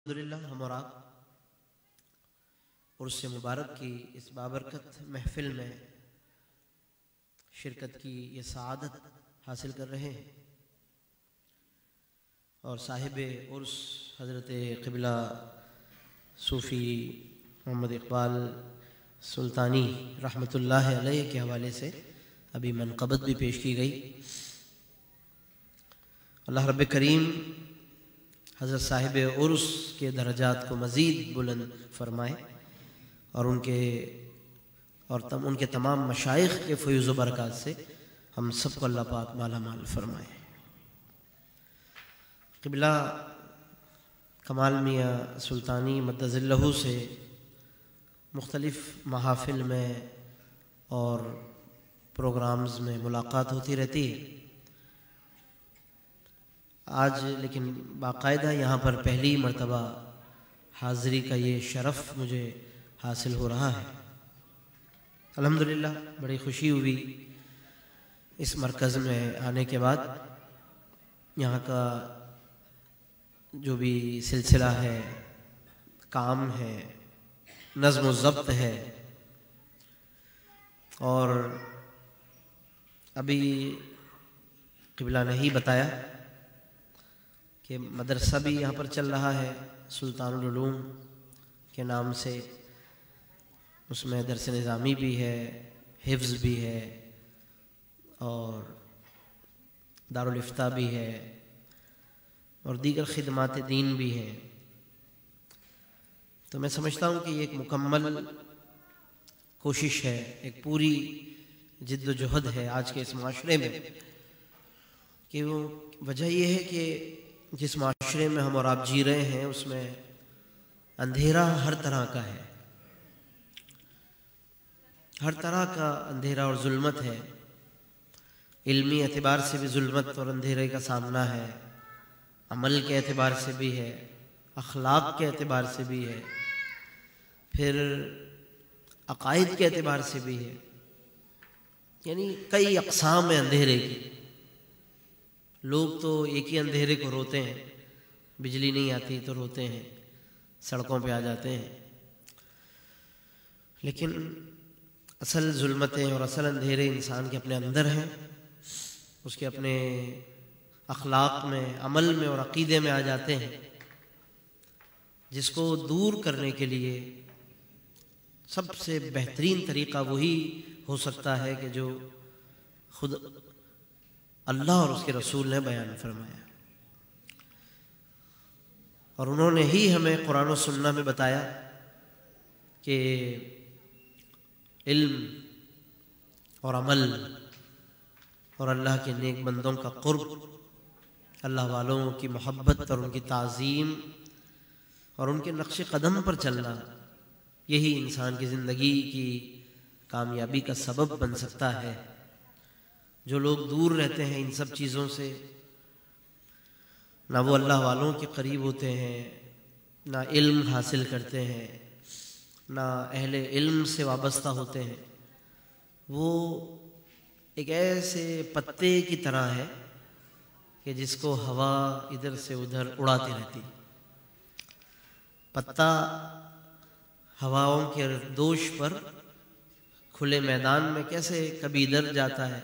الحمدللہ ہم اور آپ عرس مبارک کی اس بابرکت محفل میں شرکت کی یہ سعادت حاصل کر رہے ہیں، اور صاحب عرس حضرت قبلہ صوفی محمد اقبال سلطانی رحمۃ اللہ علیہ کے حوالے سے ابھی منقبت بھی پیش کی گئی۔ اللہ رب کریم حضرت صاحب عرس کے درجات کو مزید بلند فرمائے، اور ان کے تمام مشائخ کے فیض و برکات سے ہم سب کو اللہ پاک مالا مال فرمائے۔ قبلہ کمال میاں سلطانی مدظ اللہ سے مختلف محافل میں اور پروگرامز میں ملاقات ہوتی رہتی ہے۔ آج لیکن باقاعدہ یہاں پر پہلی مرتبہ حاضری کا یہ شرف مجھے حاصل ہو رہا ہے۔ الحمدللہ بڑی خوشی ہوئی اس مرکز میں آنے کے بعد۔ یہاں کا جو بھی سلسلہ ہے، کام ہے، نظم و ضبط ہے، اور ابھی قبلہ نے ہی بتایا کہ مدرسہ بھی یہاں پر چل رہا ہے سلطان العلوم کے نام سے۔ اس میں درس نظامی بھی ہے، حفظ بھی ہے، اور دارالافتاء بھی ہے، اور دیگر خدمات دین بھی ہیں۔ تو میں سمجھتا ہوں کہ یہ ایک مکمل کوشش ہے، ایک پوری جد و جہد ہے آج کے اس معاشرے میں، کہ وہ وجہ یہ ہے کہ جس معاشرے میں ہم اور آپ جی رہے ہیں اس میں اندھیرا ہر طرح کا ہے، ہر طرح کا اندھیرا اور ظلمت ہے۔ علمی اعتبار سے بھی ظلمت اور اندھیرے کا سامنا ہے، عمل کے اعتبار سے بھی ہے، اخلاق کے اعتبار سے بھی ہے، پھر عقائد کے اعتبار سے بھی ہے، یعنی کئی اقسام ہیں اندھیرے کی۔ لوگ تو ایک ہی اندھیرے کو روتے ہیں، بجلی نہیں آتی تو روتے ہیں، سڑکوں پہ آ جاتے ہیں، لیکن اصل ظلمتیں اور اصل اندھیرے انسان کے اپنے اندر ہیں، اس کے اپنے اخلاق میں، عمل میں اور عقیدے میں آ جاتے ہیں، جس کو دور کرنے کے لیے سب سے بہترین طریقہ وہی ہو سکتا ہے کہ جو خود اللہ اور اس کے رسول نے بیان فرمایا، اور انہوں نے ہی ہمیں قرآن و سنہ میں بتایا کہ علم اور عمل اور اللہ کے نیک بندوں کا قرب، اللہ والوں کی محبت اور ان کی تعظیم اور ان کے نقش قدم پر چلنا، یہی انسان کی زندگی کی کامیابی کا سبب بن سکتا ہے۔ جو لوگ دور رہتے ہیں ان سب چیزوں سے، نہ وہ اللہ والوں کے قریب ہوتے ہیں، نہ علم حاصل کرتے ہیں، نہ اہل علم سے وابستہ ہوتے ہیں، وہ ایک ایسے پتے کی طرح ہے کہ جس کو ہوا ادھر سے ادھر اڑاتی رہتی۔ پتا ہواؤں کے دوش پر کھلے میدان میں کیسے کبھی ادھر جاتا ہے،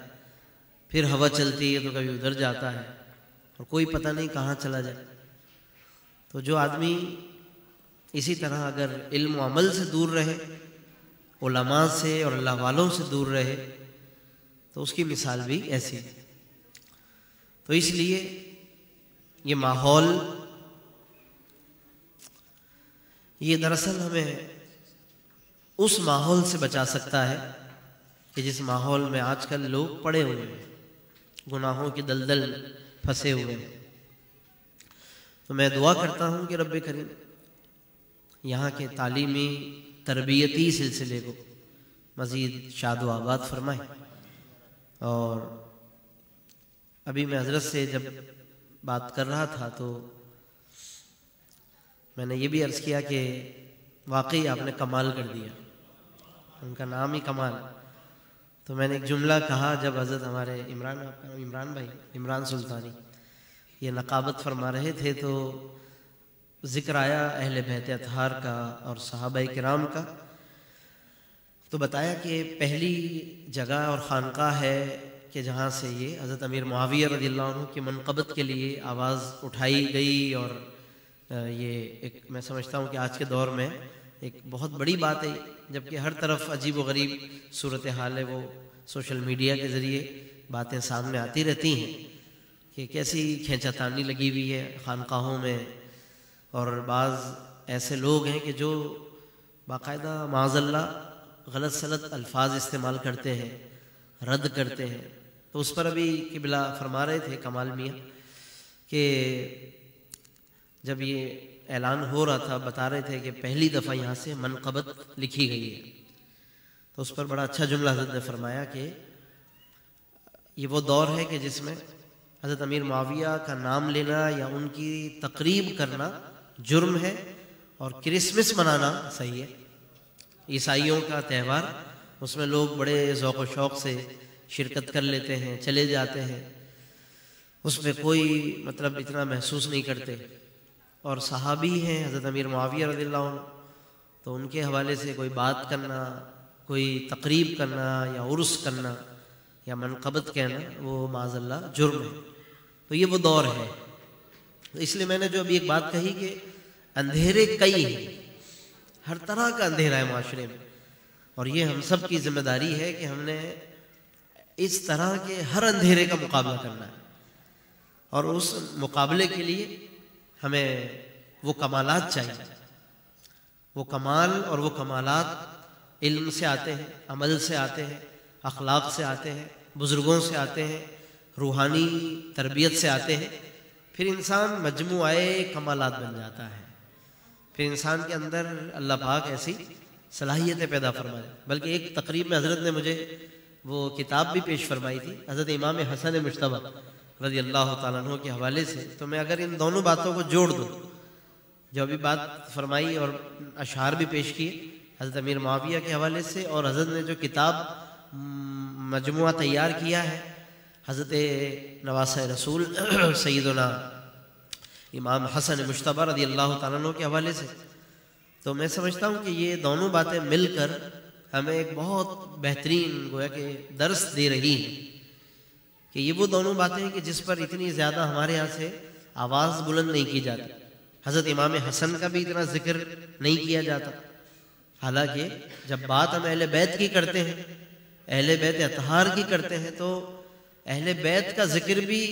پھر ہوا چلتی ہے تو کبھی ادھر جاتا ہے، اور کوئی پتہ نہیں کہاں چلا جائے۔ تو جو آدمی اسی طرح اگر علم و عمل سے دور رہے، علماء سے اور اللہ والوں سے دور رہے، تو اس کی مثال بھی ایسی ہے۔ تو اس لیے یہ ماحول، یہ دراصل ہمیں اس ماحول سے بچا سکتا ہے کہ جس ماحول میں آج کل لوگ پڑے ہوئے ہیں، گناہوں کی دلدل میں پھنسے ہوئے ہیں۔ تو میں دعا کرتا ہوں کہ رب کریم یہاں کے تعلیمی تربیتی سلسلے کو مزید شاد و آباد فرمائے۔ اور ابھی میں حضرت سے جب بات کر رہا تھا تو میں نے یہ بھی عرض کیا کہ واقعی آپ نے کمال کر دیا، ان کا نام ہی کمال۔ تو میں نے ایک جملہ کہا جب حضرت ہمارے عمران بھائی، عمران سلطانی یہ نقابت فرما رہے تھے، تو ذکر آیا اہل بیت اطہار کا اور صحابہ کرام کا، تو بتایا کہ پہلی جگہ اور خانقاہ ہے کہ جہاں سے یہ حضرت امیر معاویہ رضی اللہ عنہ کی منقبت کے لیے آواز اٹھائی گئی، اور یہ ایک میں سمجھتا ہوں کہ آج کے دور میں ایک بہت بڑی بات ہے، جبکہ ہر طرف عجیب و غریب صورتحال ہے، وہ سوشل میڈیا کے ذریعے باتیں سامنے آتی رہتی ہیں کہ کیسی کھینچا تانی لگی ہوئی ہے خانقاہوں میں، اور بعض ایسے لوگ ہیں کہ جو باقاعدہ معاذ اللہ غلط سلط الفاظ استعمال کرتے ہیں، رد کرتے ہیں۔ تو اس پر ابھی قبلہ فرما رہے تھے کمال میاں کہ جب یہ اعلان ہو رہا تھا بتا رہے تھے کہ پہلی دفعہ یہاں سے منقبت لکھی گئی ہے، تو اس پر بڑا اچھا جملہ حضرت نے فرمایا کہ یہ وہ دور ہے کہ جس میں حضرت امیر معاویہ کا نام لینا یا ان کی تقریب کرنا جرم ہے، اور کرسمس منانا صحیح ہے، عیسائیوں کا تہوار، اس میں لوگ بڑے ذوق و شوق سے شرکت کر لیتے ہیں، چلے جاتے ہیں، اس میں کوئی مطلب اتنا محسوس نہیں کرتے، اور صحابی ہیں حضرت امیر معاویہ رضی اللہ عنہ، تو ان کے حوالے سے کوئی بات کرنا، کوئی تقریب کرنا یا عرس کرنا یا منقبت کہنا وہ معاذ اللہ جرم ہے۔ تو یہ وہ دور ہے، تو اس لیے میں نے جو ابھی ایک بات کہی کہ اندھیرے کئی ہیں، ہر طرح کا اندھیرا ہے معاشرے میں، اور یہ ہم سب کی ذمہ داری ہے کہ ہم نے اس طرح کے ہر اندھیرے کا مقابلہ کرنا ہے، اور اس مقابلے کے لیے ہمیں وہ کمالات چاہیے، وہ کمال اور وہ کمالات علم سے آتے ہیں، عمل سے آتے ہیں، اخلاق سے آتے ہیں، بزرگوں سے آتے ہیں، روحانی تربیت سے آتے ہیں، پھر انسان مجموعہ کمالات بن جاتا ہے، پھر انسان کے اندر اللہ پاک ایسی صلاحیتیں پیدا فرمائے۔ بلکہ ایک تقریب میں حضرت نے مجھے وہ کتاب بھی پیش فرمائی تھی حضرت امام حسن مجتبی رضی اللہ تعالیٰ عنہ کے حوالے سے، تو میں اگر ان دونوں باتوں کو جوڑ دوں، جو ابھی بات فرمائی اور اشعار بھی پیش کیے حضرت امیر معاویہ کے حوالے سے، اور حضرت نے جو کتاب مجموعہ تیار کیا ہے حضرت نواسہ رسول سیدنا امام حسن مجتبی رضی اللہ تعالیٰ عنہ کے حوالے سے، تو میں سمجھتا ہوں کہ یہ دونوں باتیں مل کر ہمیں ایک بہت بہترین گویا کہ درس دے رہی ہیں، کہ یہ وہ دونوں باتیں ہیں کہ جس پر اتنی زیادہ ہمارے یہاں سے آواز بلند نہیں کی جاتی۔ حضرت امام حسن کا بھی اتنا ذکر نہیں کیا جاتا، حالانکہ جب بات ہم اہل بیت کی کرتے ہیں، اہل بیت اطہار کی کرتے ہیں، تو اہل بیت کا ذکر بھی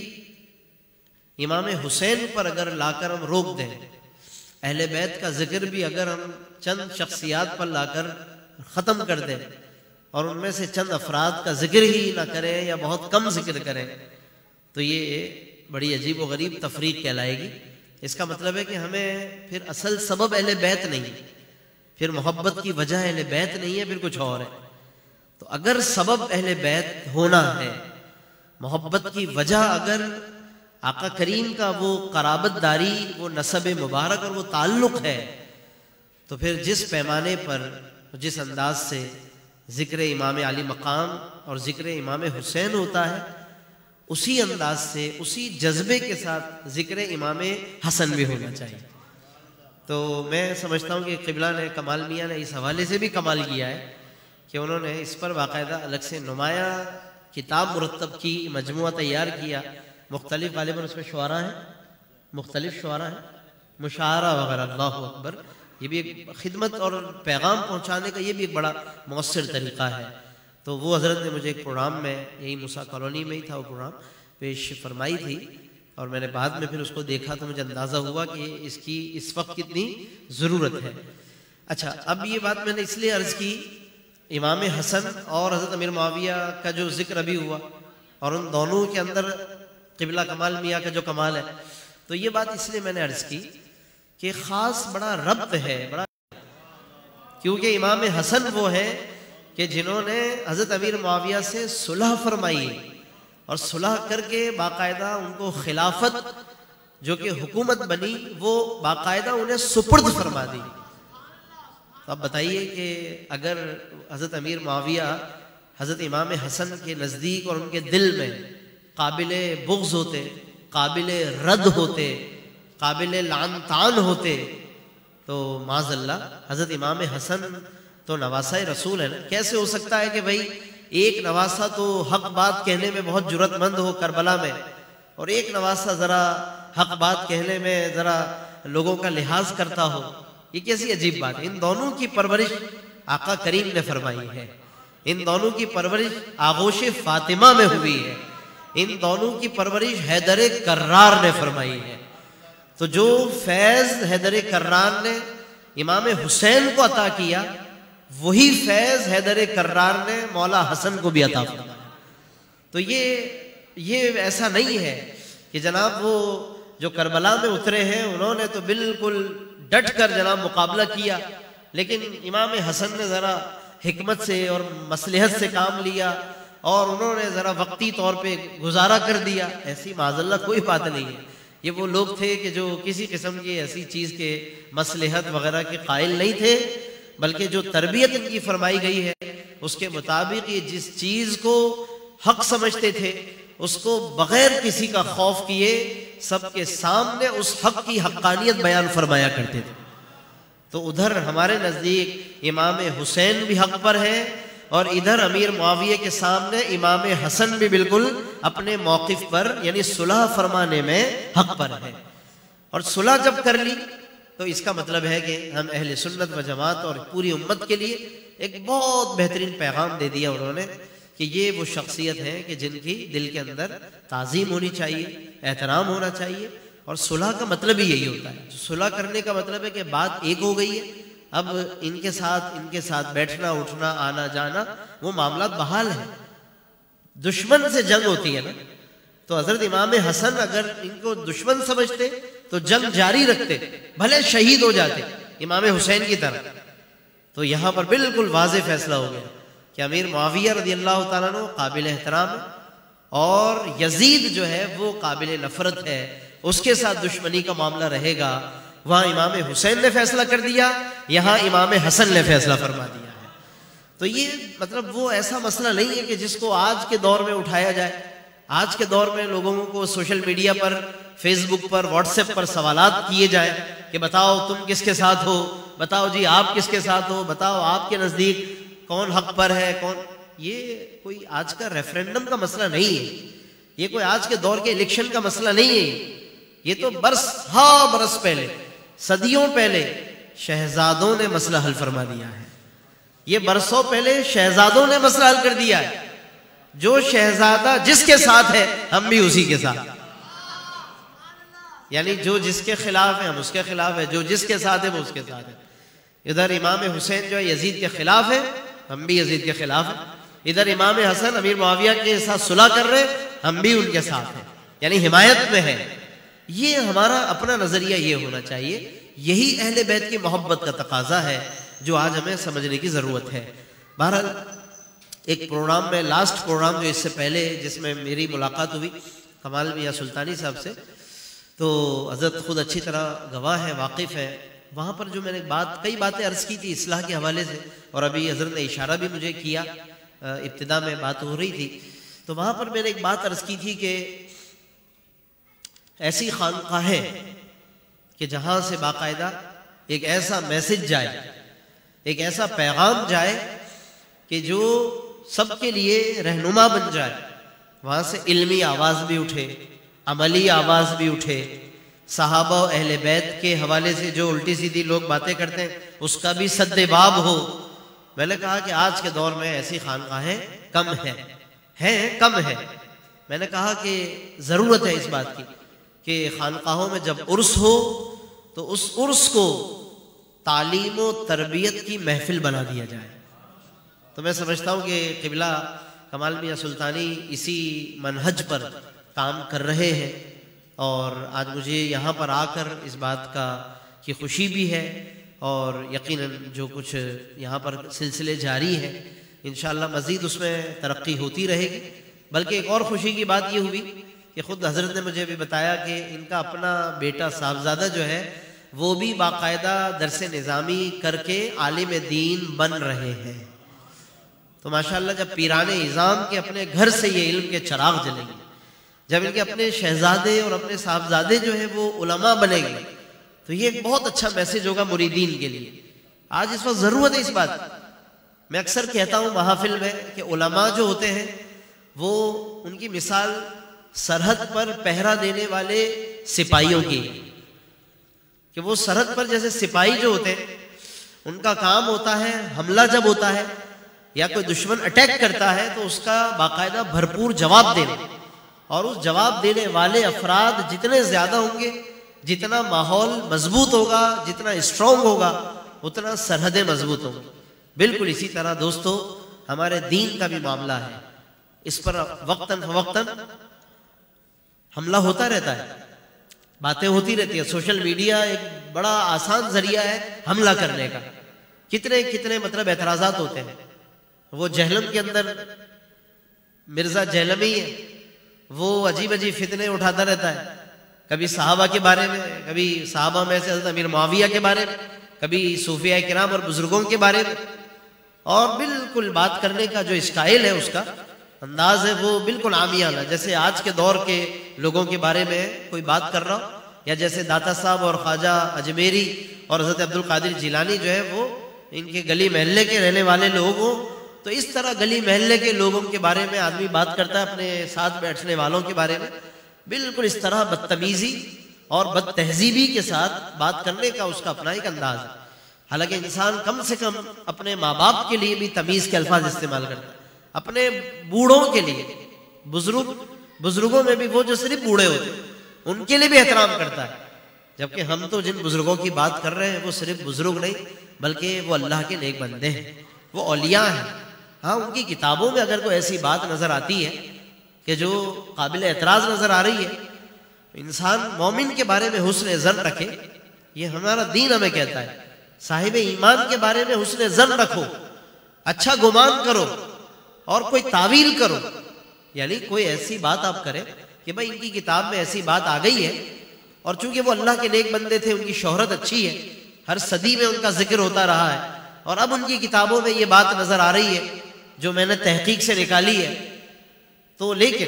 امام حسین پر اگر لا کر ہم روک دیں، اہل بیت کا ذکر بھی اگر ہم چند شخصیات پر لا کر ختم کر دیں، اور ان میں سے چند افراد کا ذکر ہی نہ کریں یا بہت کم ذکر کریں، تو یہ بڑی عجیب و غریب تفریق کہلائے گی۔ اس کا مطلب ہے کہ ہمیں پھر اصل سبب اہل بیت نہیں، پھر محبت کی وجہ اہل بیت نہیں ہے، پھر کچھ اور ہے۔ تو اگر سبب اہل بیت ہونا ہے، محبت کی وجہ اگر آقا کریم کا وہ قرابت داری، وہ نسب مبارک اور وہ تعلق ہے، تو پھر جس پیمانے پر جس انداز سے ذکر امام علی مقام اور ذکر امام حسین ہوتا ہے، اسی انداز سے اسی جذبے کے ساتھ ذکر امام حسن بھی ہونا چاہیے۔ تو میں سمجھتا ہوں کہ قبلہ نے، کمال میاں نے اس حوالے سے بھی کمال کیا ہے کہ انہوں نے اس پر باقاعدہ الگ سے نمایاں کتاب مرتب کی، مجموعہ تیار کیا، مختلف غالباً اس میں شعراء ہیں، مختلف شعراء ہیں، مشاعرہ وغیرہ، اللہ اکبر۔ یہ بھی ایک خدمت اور پیغام پہنچانے کا یہ بھی ایک بڑا مؤثر طریقہ ہے۔ تو وہ حضرت نے مجھے ایک پروگرام میں، یہی موسیٰ کالونی میں ہی تھا وہ پروگرام، پیش فرمائی تھی، اور میں نے بعد میں پھر اس کو دیکھا تو مجھے اندازہ ہوا کہ اس کی اس وقت کتنی ضرورت ہے۔ اچھا، اب یہ بات میں نے اس لیے عرض کی، امام حسن اور حضرت امیر معاویہ کا جو ذکر ابھی ہوا، اور ان دونوں کے اندر قبلہ کمال میاں کا جو کمال ہے، تو یہ بات اس لیے میں نے عرض کی کہ خاص بڑا ربط ہے، بڑا، کیونکہ امام حسن وہ ہے کہ جنہوں نے حضرت امیر معاویہ سے صلح فرمائی، اور صلح کر کے باقاعدہ ان کو خلافت جو کہ حکومت بنی وہ باقاعدہ انہیں سپرد فرما دی۔ تو اب بتائیے کہ اگر حضرت امیر معاویہ حضرت امام حسن کے نزدیک اور ان کے دل میں قابل بغض ہوتے، قابل رد ہوتے، قابل لعن طعن ہوتے تو معاذ اللہ حضرت امام حسن تو نواسہ رسول ہے نا. کیسے ہو سکتا ہے کہ بھائی ایک نواسہ تو حق بات کہنے میں بہت جرأت مند ہو کربلا میں، اور ایک نواسہ ذرا حق بات کہنے میں ذرا لوگوں کا لحاظ کرتا ہو؟ یہ کیسی عجیب بات ہے. ان دونوں کی پرورش آقا کریم نے فرمائی ہے، ان دونوں کی پرورش آغوش فاطمہ میں ہوئی ہے، ان دونوں کی پرورش حیدر کرار نے فرمائی ہے. تو جو فیض حیدر کرار نے امام حسین کو عطا کیا، وہی فیض حیدر کرار نے مولا حسن کو بھی عطا فرمایا. تو یہ ایسا نہیں ہے کہ جناب وہ جو کربلا میں اترے ہیں انہوں نے تو بالکل ڈٹ کر جناب مقابلہ کیا، لیکن امام حسن نے ذرا حکمت سے اور مصلحت سے کام لیا اور انہوں نے ذرا وقتی طور پہ گزارا کر دیا. ایسی معاذ اللہ کوئی بات نہیں ہے. یہ وہ لوگ تھے کہ جو کسی قسم کی ایسی چیز کے مصلحت وغیرہ کے قائل نہیں تھے، بلکہ جو تربیت ان کی فرمائی گئی ہے اس کے مطابق یہ جس چیز کو حق سمجھتے تھے اس کو بغیر کسی کا خوف کیے سب کے سامنے اس حق کی حقانیت بیان فرمایا کرتے تھے. تو ادھر ہمارے نزدیک امام حسین بھی حق پر ہے، اور ادھر امیر معاویہ کے سامنے امام حسن بھی بالکل اپنے موقف پر یعنی صلح فرمانے میں حق پر ہے. اور صلح جب کر لی تو اس کا مطلب ہے کہ ہم اہل سنت و جماعت اور پوری امت کے لیے ایک بہت بہترین پیغام دے دیا انہوں نے کہ یہ وہ شخصیت ہے کہ جن کی دل کے اندر تعظیم ہونی چاہیے، احترام ہونا چاہیے. اور صلح کا مطلب ہی یہی ہوتا ہے. صلح کرنے کا مطلب ہے کہ بات ایک ہو گئی ہے، اب ان کے ساتھ بیٹھنا اٹھنا آنا جانا وہ معاملات بحال ہیں. دشمن سے جنگ ہوتی ہے نا، تو حضرت امام حسن اگر ان کو دشمن سمجھتے تو جنگ جاری رکھتے، بھلے شہید ہو جاتے امام حسین کی طرح. تو یہاں پر بالکل واضح فیصلہ ہو گیا کہ امیر معاویہ رضی اللہ تعالیٰ عنہ قابل احترام ہے، اور یزید جو ہے وہ قابل نفرت ہے، اس کے ساتھ دشمنی کا معاملہ رہے گا. وہاں امام حسین نے فیصلہ کر دیا، یہاں امام حسن نے فیصلہ فرما دیا ہے. تو یہ مطلب وہ ایسا مسئلہ نہیں ہے کہ جس کو آج کے دور میں اٹھایا جائے. آج کے دور میں لوگوں کو سوشل میڈیا پر، فیس بک پر، واٹس ایپ پر سوالات کیے جائیں کہ بتاؤ تم کس کے ساتھ ہو، بتاؤ جی آپ کس کے ساتھ ہو، بتاؤ آپ کے نزدیک کون حق پر ہے کون. یہ کوئی آج کا ریفرینڈم کا مسئلہ نہیں ہے، یہ کوئی آج کے دور کے الیکشن کا مسئلہ نہیں ہے. یہ تو برس پہلے، صدیوں پہلے شہزادوں نے مسئلہ حل فرما دیا ہے. یہ برسوں پہلے شہزادوں نے مسئلہ حل کر دیا ہے. جو شہزادہ جس کے ساتھ ہے ہم بھی اسی کے ساتھ، یعنی جو جس کے خلاف ہے ہم اس کے خلاف ہے، جو جس کے ساتھ ہے وہ اس کے ساتھ ہے. ادھر امام حسین جو ہے یزید کے خلاف ہے، ہم بھی یزید کے خلاف ہیں. ادھر امام حسن امیر معاویہ کے ساتھ صلح کر رہے، ہم بھی ان کے ساتھ ہیں، یعنی حمایت میں ہے. یہ ہمارا اپنا نظریہ یہ ہونا چاہیے. یہی اہل بیت کی محبت کا تقاضا ہے جو آج ہمیں سمجھنے کی ضرورت ہے. بہرحال ایک پروگرام میں، لاسٹ پروگرام جو اس سے پہلے جس میں میری ملاقات ہوئی کمال میاں سلطانی صاحب سے، تو حضرت خود اچھی طرح گواہ ہے، واقف ہے. وہاں پر جو میں نے کئی باتیں عرض کی تھی اصلاح کے حوالے سے، اور ابھی حضرت نے اشارہ بھی مجھے کیا، ابتدا میں بات ہو رہی تھی. تو وہاں پر میں نے ایک بات عرض کی تھی کہ ایسی خانقاہیں کہ جہاں سے باقاعدہ ایک ایسا میسج جائے، ایک ایسا پیغام جائے کہ جو سب کے لیے رہنما بن جائے، وہاں سے علمی آواز بھی اٹھے، عملی آواز بھی اٹھے. صحابہ و اہل بیت کے حوالے سے جو الٹی سیدھی لوگ باتیں کرتے ہیں اس کا بھی سد باب ہو. میں نے کہا کہ آج کے دور میں ایسی خانقاہیں کم کم ہیں. میں نے کہا کہ ضرورت ہے اس بات کی کہ خانقاہوں میں جب عرس ہو تو اس عرس کو تعلیم و تربیت کی محفل بنا دیا جائے. تو میں سمجھتا ہوں کہ قبلہ کمال میاں سلطانی اسی منہج پر کام کر رہے ہیں، اور آج مجھے یہاں پر آ کر اس بات کی خوشی بھی ہے، اور یقیناً جو کچھ یہاں پر سلسلے جاری ہیں انشاءاللہ مزید اس میں ترقی ہوتی رہے گی. بلکہ ایک اور خوشی کی بات یہ ہوئی کہ خود حضرت نے مجھے بھی بتایا کہ ان کا اپنا بیٹا صاحبزادہ جو ہے وہ بھی باقاعدہ درس نظامی کر کے عالم دین بن رہے ہیں. تو ماشاءاللہ جب پیران اعظام کے اپنے گھر سے یہ علم کے چراغ جلیں گے، جب ان کے اپنے شہزادے اور اپنے صاحبزادے جو ہیں وہ علماء بنیں گے تو یہ ایک بہت اچھا میسج ہوگا مریدین کے لیے. آج اس وقت ضرورت ہے اس بات. میں اکثر کہتا ہوں محافل میں کہ علماء جو ہوتے ہیں وہ ان کی مثال سرحد پر پہرا دینے والے سپاہیوں کی، کہ وہ سرحد پر جیسے سپاہی جو ہوتے ہیں ان کا کام ہوتا ہے حملہ جب ہوتا ہے یا کوئی دشمن اٹیک کرتا ہے تو اس کا باقاعدہ بھرپور جواب دینا، اور اس جواب دینے والے افراد جتنے زیادہ ہوں گے، جتنا ماحول مضبوط ہوگا، جتنا اسٹرانگ ہوگا، اتنا سرحدیں مضبوط ہوں گی. بالکل اسی طرح دوستو ہمارے دین کا بھی معاملہ ہے. اس پر وقتاً فوقتاً حملہ ہوتا رہتا ہے، باتیں ہوتی رہتی ہیں. سوشل میڈیا ایک بڑا آسان ذریعہ ہے حملہ کرنے کا. کتنے کتنے مطلب اعتراضات ہوتے ہیں. وہ جہلم کے اندر مرزا جہلمی ہے، وہ عجیب عجیب فتنے اٹھاتا رہتا ہے، کبھی صحابہ کے بارے میں، کبھی صحابہ میں سے حضرت امیر معاویہ کے بارے میں، کبھی صوفیاء کرام اور بزرگوں کے بارے میں. اور بالکل بات کرنے کا جو اسٹائل ہے، اس کا انداز ہے، وہ بالکل عامیانہ، جیسے آج کے دور کے لوگوں کے بارے میں کوئی بات کر رہا ہو، یا جیسے داتا صاحب اور خواجہ اجمیری اور حضرت عبد القادر جیلانی جو ہے وہ ان کے گلی محلے کے رہنے والے لوگ ہوں، تو اس طرح گلی محلے کے لوگوں کے بارے میں آدمی بات کرتا ہے، اپنے ساتھ بیٹھنے والوں کے بارے میں بالکل اس طرح بدتمیزی اور بد تہذیبی کے ساتھ بات کرنے کا اس کا اپنا ایک انداز ہے. حالانکہ انسان کم سے کم اپنے ماں باپ کے لیے بھی تمیز کے الفاظ استعمال کرتا ہے، اپنے بوڑھوں کے لیے، بزرگوں میں بھی وہ جو صرف بوڑھے ہوتے ہیں ان کے لیے بھی احترام کرتا ہے. جبکہ ہم تو جن بزرگوں کی بات کر رہے ہیں وہ صرف بزرگ نہیں بلکہ وہ اللہ کے نیک بندے ہیں، وہ اولیاء ہیں. ہاں، ان کی کتابوں میں اگر کوئی ایسی بات نظر آتی ہے کہ جو قابل اعتراض نظر آ رہی ہے، انسان مومن کے بارے میں حسن ظن رکھے. یہ ہمارا دین ہمیں کہتا ہے. صاحب ایمان کے بارے میں حسن ظن رکھو، اچھا گمان کرو، اور کوئی تعویل کرو، یعنی کوئی ایسی بات آپ کریں کہ بھائی ان کی کتاب میں ایسی بات آ گئی ہے، اور چونکہ وہ اللہ کے نیک بندے تھے، ان کی شہرت اچھی ہے، ہر صدی میں ان کا ذکر ہوتا رہا ہے، اور اب ان کی کتابوں میں یہ بات نظر آ رہی ہے جو میں نے تحقیق سے نکالی ہے. تو لیکن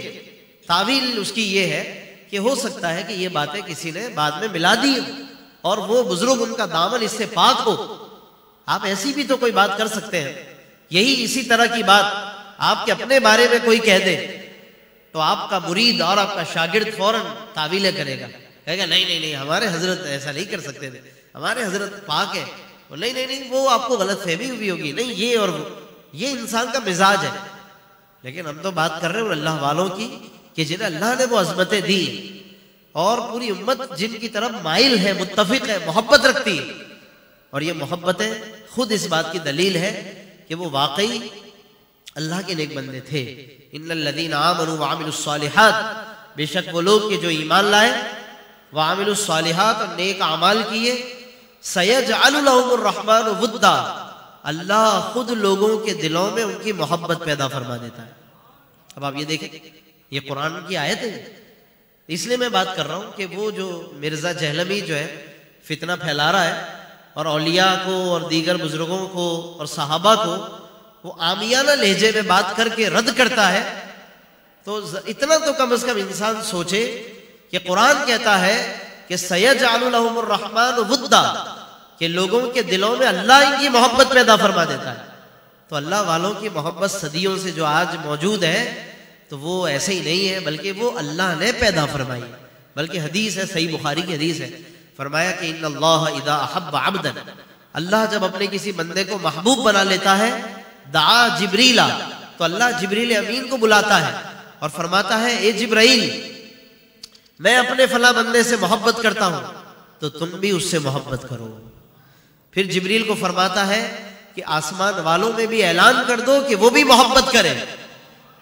تعویل اس کی یہ ہے کہ ہو سکتا ہے کہ یہ باتیں کسی نے بعد میں ملا دی اور وہ بزرگ ان کا دامن اس سے پاک ہو. آپ ایسی بھی تو کوئی بات کر سکتے ہیں. یہی اسی طرح کی بات آپ کے اپنے بارے میں کوئی کہہ دے تو آپ کا مرید اور آپ کا شاگرد فوراً تعویلیں کرے گا، کہے گا نہیں نہیں نہیں، ہمارے حضرت ایسا نہیں کر سکتے تھے، ہمارے حضرت پاک ہے. نہیں نہیں نہیں، وہ آپ کو غلط فہمی ہوئی ہوگی، نہیں یہ اور وہ. یہ انسان کا مزاج ہے. لیکن ہم تو بات کر رہے ہیں اللہ والوں کی کہ جنہیں اللہ نے وہ عظمتیں دی اور پوری امت جن کی طرف مائل ہے، متفق ہے، محبت رکھتی ہے. اور یہ محبتیں خود اس بات کی دلیل ہے کہ وہ واقعی اللہ کے نیک بندے تھے. ان الذین آمنوا وعملوا الصالحات، بے شک وہ لوگ کہ جو ایمان لائے، وعملوا الصالحات، اور نیک اعمال کیے، سیجعل لهم الرحمن ودا، اللہ خود لوگوں کے دلوں میں ان کی محبت پیدا فرما دیتا ہے. اب آپ یہ دیکھیں، یہ قرآن کی آیت ہے. اس لیے میں بات کر رہا ہوں کہ وہ جو مرزا جہلمی جو ہے فتنہ پھیلا رہا ہے اور اولیاء کو اور دیگر بزرگوں کو اور صحابہ کو وہ عامیانہ لہجے میں بات کر کے رد کرتا ہے، تو اتنا تو کم از کم انسان سوچے کہ قرآن کہتا ہے کہ سیجعل لهم الرحمن ودا، کہ لوگوں کے دلوں میں اللہ ان کی محبت پیدا فرما دیتا ہے. تو اللہ والوں کی محبت صدیوں سے جو آج موجود ہے تو وہ ایسے ہی نہیں ہے، بلکہ وہ اللہ نے پیدا فرمائی. بلکہ حدیث ہے، صحیح بخاری کی حدیث ہے، فرمایا کہ ان اللہ اذا احب عبدا، اللہ جب اپنے کسی بندے کو محبوب بنا لیتا ہے، دعا جبریلا، تو اللہ جبریل امین کو بلاتا ہے اور فرماتا ہے اے جبرائیل، میں اپنے فلاں بندے سے محبت کرتا ہوں تو تم بھی اس سے محبت کرو. پھر جبریل کو فرماتا ہے کہ آسمان والوں میں بھی اعلان کر دو کہ وہ بھی محبت کریں.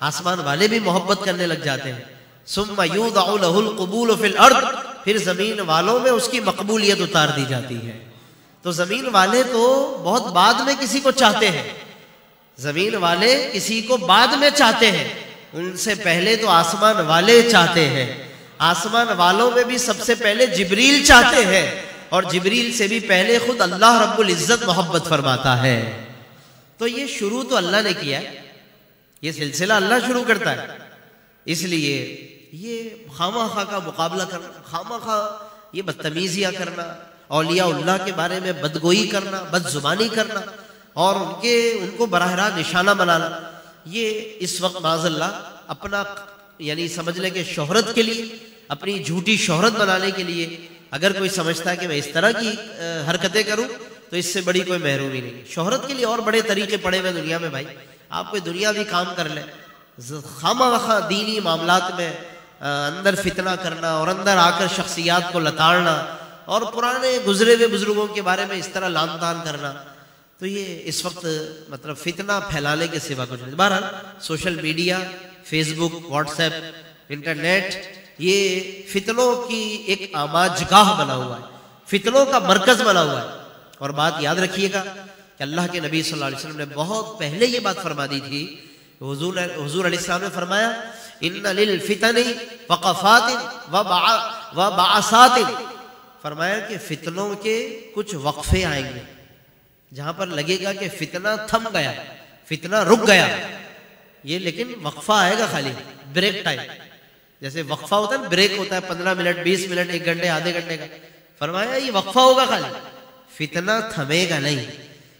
آسمان والے بھی محبت کرنے لگ جاتے ہیں. ثم یوضع له القبول فی الارض، پھر زمین والوں میں اس کی مقبولیت اتار دی جاتی ہے. تو زمین والے تو بہت بعد میں کسی کو چاہتے ہیں، زمین والے کسی کو بعد میں چاہتے ہیں، ان سے پہلے تو آسمان والے چاہتے ہیں. آسمان والوں میں بھی سب سے پہلے جبریل چاہتے ہیں، اور جبریل سے بھی پہلے خود اللہ رب العزت محبت فرماتا ہے. تو یہ شروع تو اللہ نے کیا ہے، یہ سلسلہ اللہ شروع کرتا ہے. اس لیے یہ خواہ کا مقابلہ کرنا، خواہ یہ بدتمیزیاں کرنا، اولیاء اللہ کے بارے میں بدگوئی کرنا، بد زبانی کرنا اور ان کو براہ راست نشانہ بنانا، یہ اس وقت معاذ اللہ اپنا یعنی سمجھ لیں کہ شہرت کے لیے، اپنی جھوٹی شہرت بنانے کے لیے اگر کوئی سمجھتا ہے کہ میں اس طرح کی حرکتیں کروں تو اس سے بڑی کوئی محرومی نہیں۔ شہرت کے لیے اور بڑے طریقے پڑے ہوئے دنیا میں بھائی، آپ کوئی دنیاوی کام کر لیں، خواہ دینی معاملات میں اندر فتنہ کرنا اور اندر آ کر شخصیات کو لتاڑنا اور پرانے گزرے ہوئے بزرگوں کے بارے میں اس طرح لان تان کرنا، تو یہ اس وقت مطلب فتنہ پھیلانے کے سوا کچھ نہیں۔ بہرحال سوشل میڈیا، فیس بک، واٹس ایپ، انٹرنیٹ، یہ فتنوں کی ایک آماج گاہ بنا ہوا ہے، فتنوں کا مرکز بنا ہوا ہے۔ اور بات یاد رکھیے گا کہ اللہ کے نبی صلی اللہ علیہ وسلم نے بہت پہلے یہ بات فرما دی تھی، حضور علیہ السلام نے فرمایا ان للفتن وقفات وبعثات، فرمایا کہ فتنوں کے کچھ وقفے آئیں گے جہاں پر لگے گا کہ فتنہ تھم گیا، فتنہ رک گیا، یہ لیکن وقفہ آئے گا، خالی بریک ٹائم، جیسے وقفہ ہوتا ہے نا، بریک ہوتا ہے 15 منٹ 20 منٹ 1 گھنٹے آدھے گھنٹے کا، فرمایا یہ وقفہ ہوگا خالی، فتنہ تھمے گا نہیں،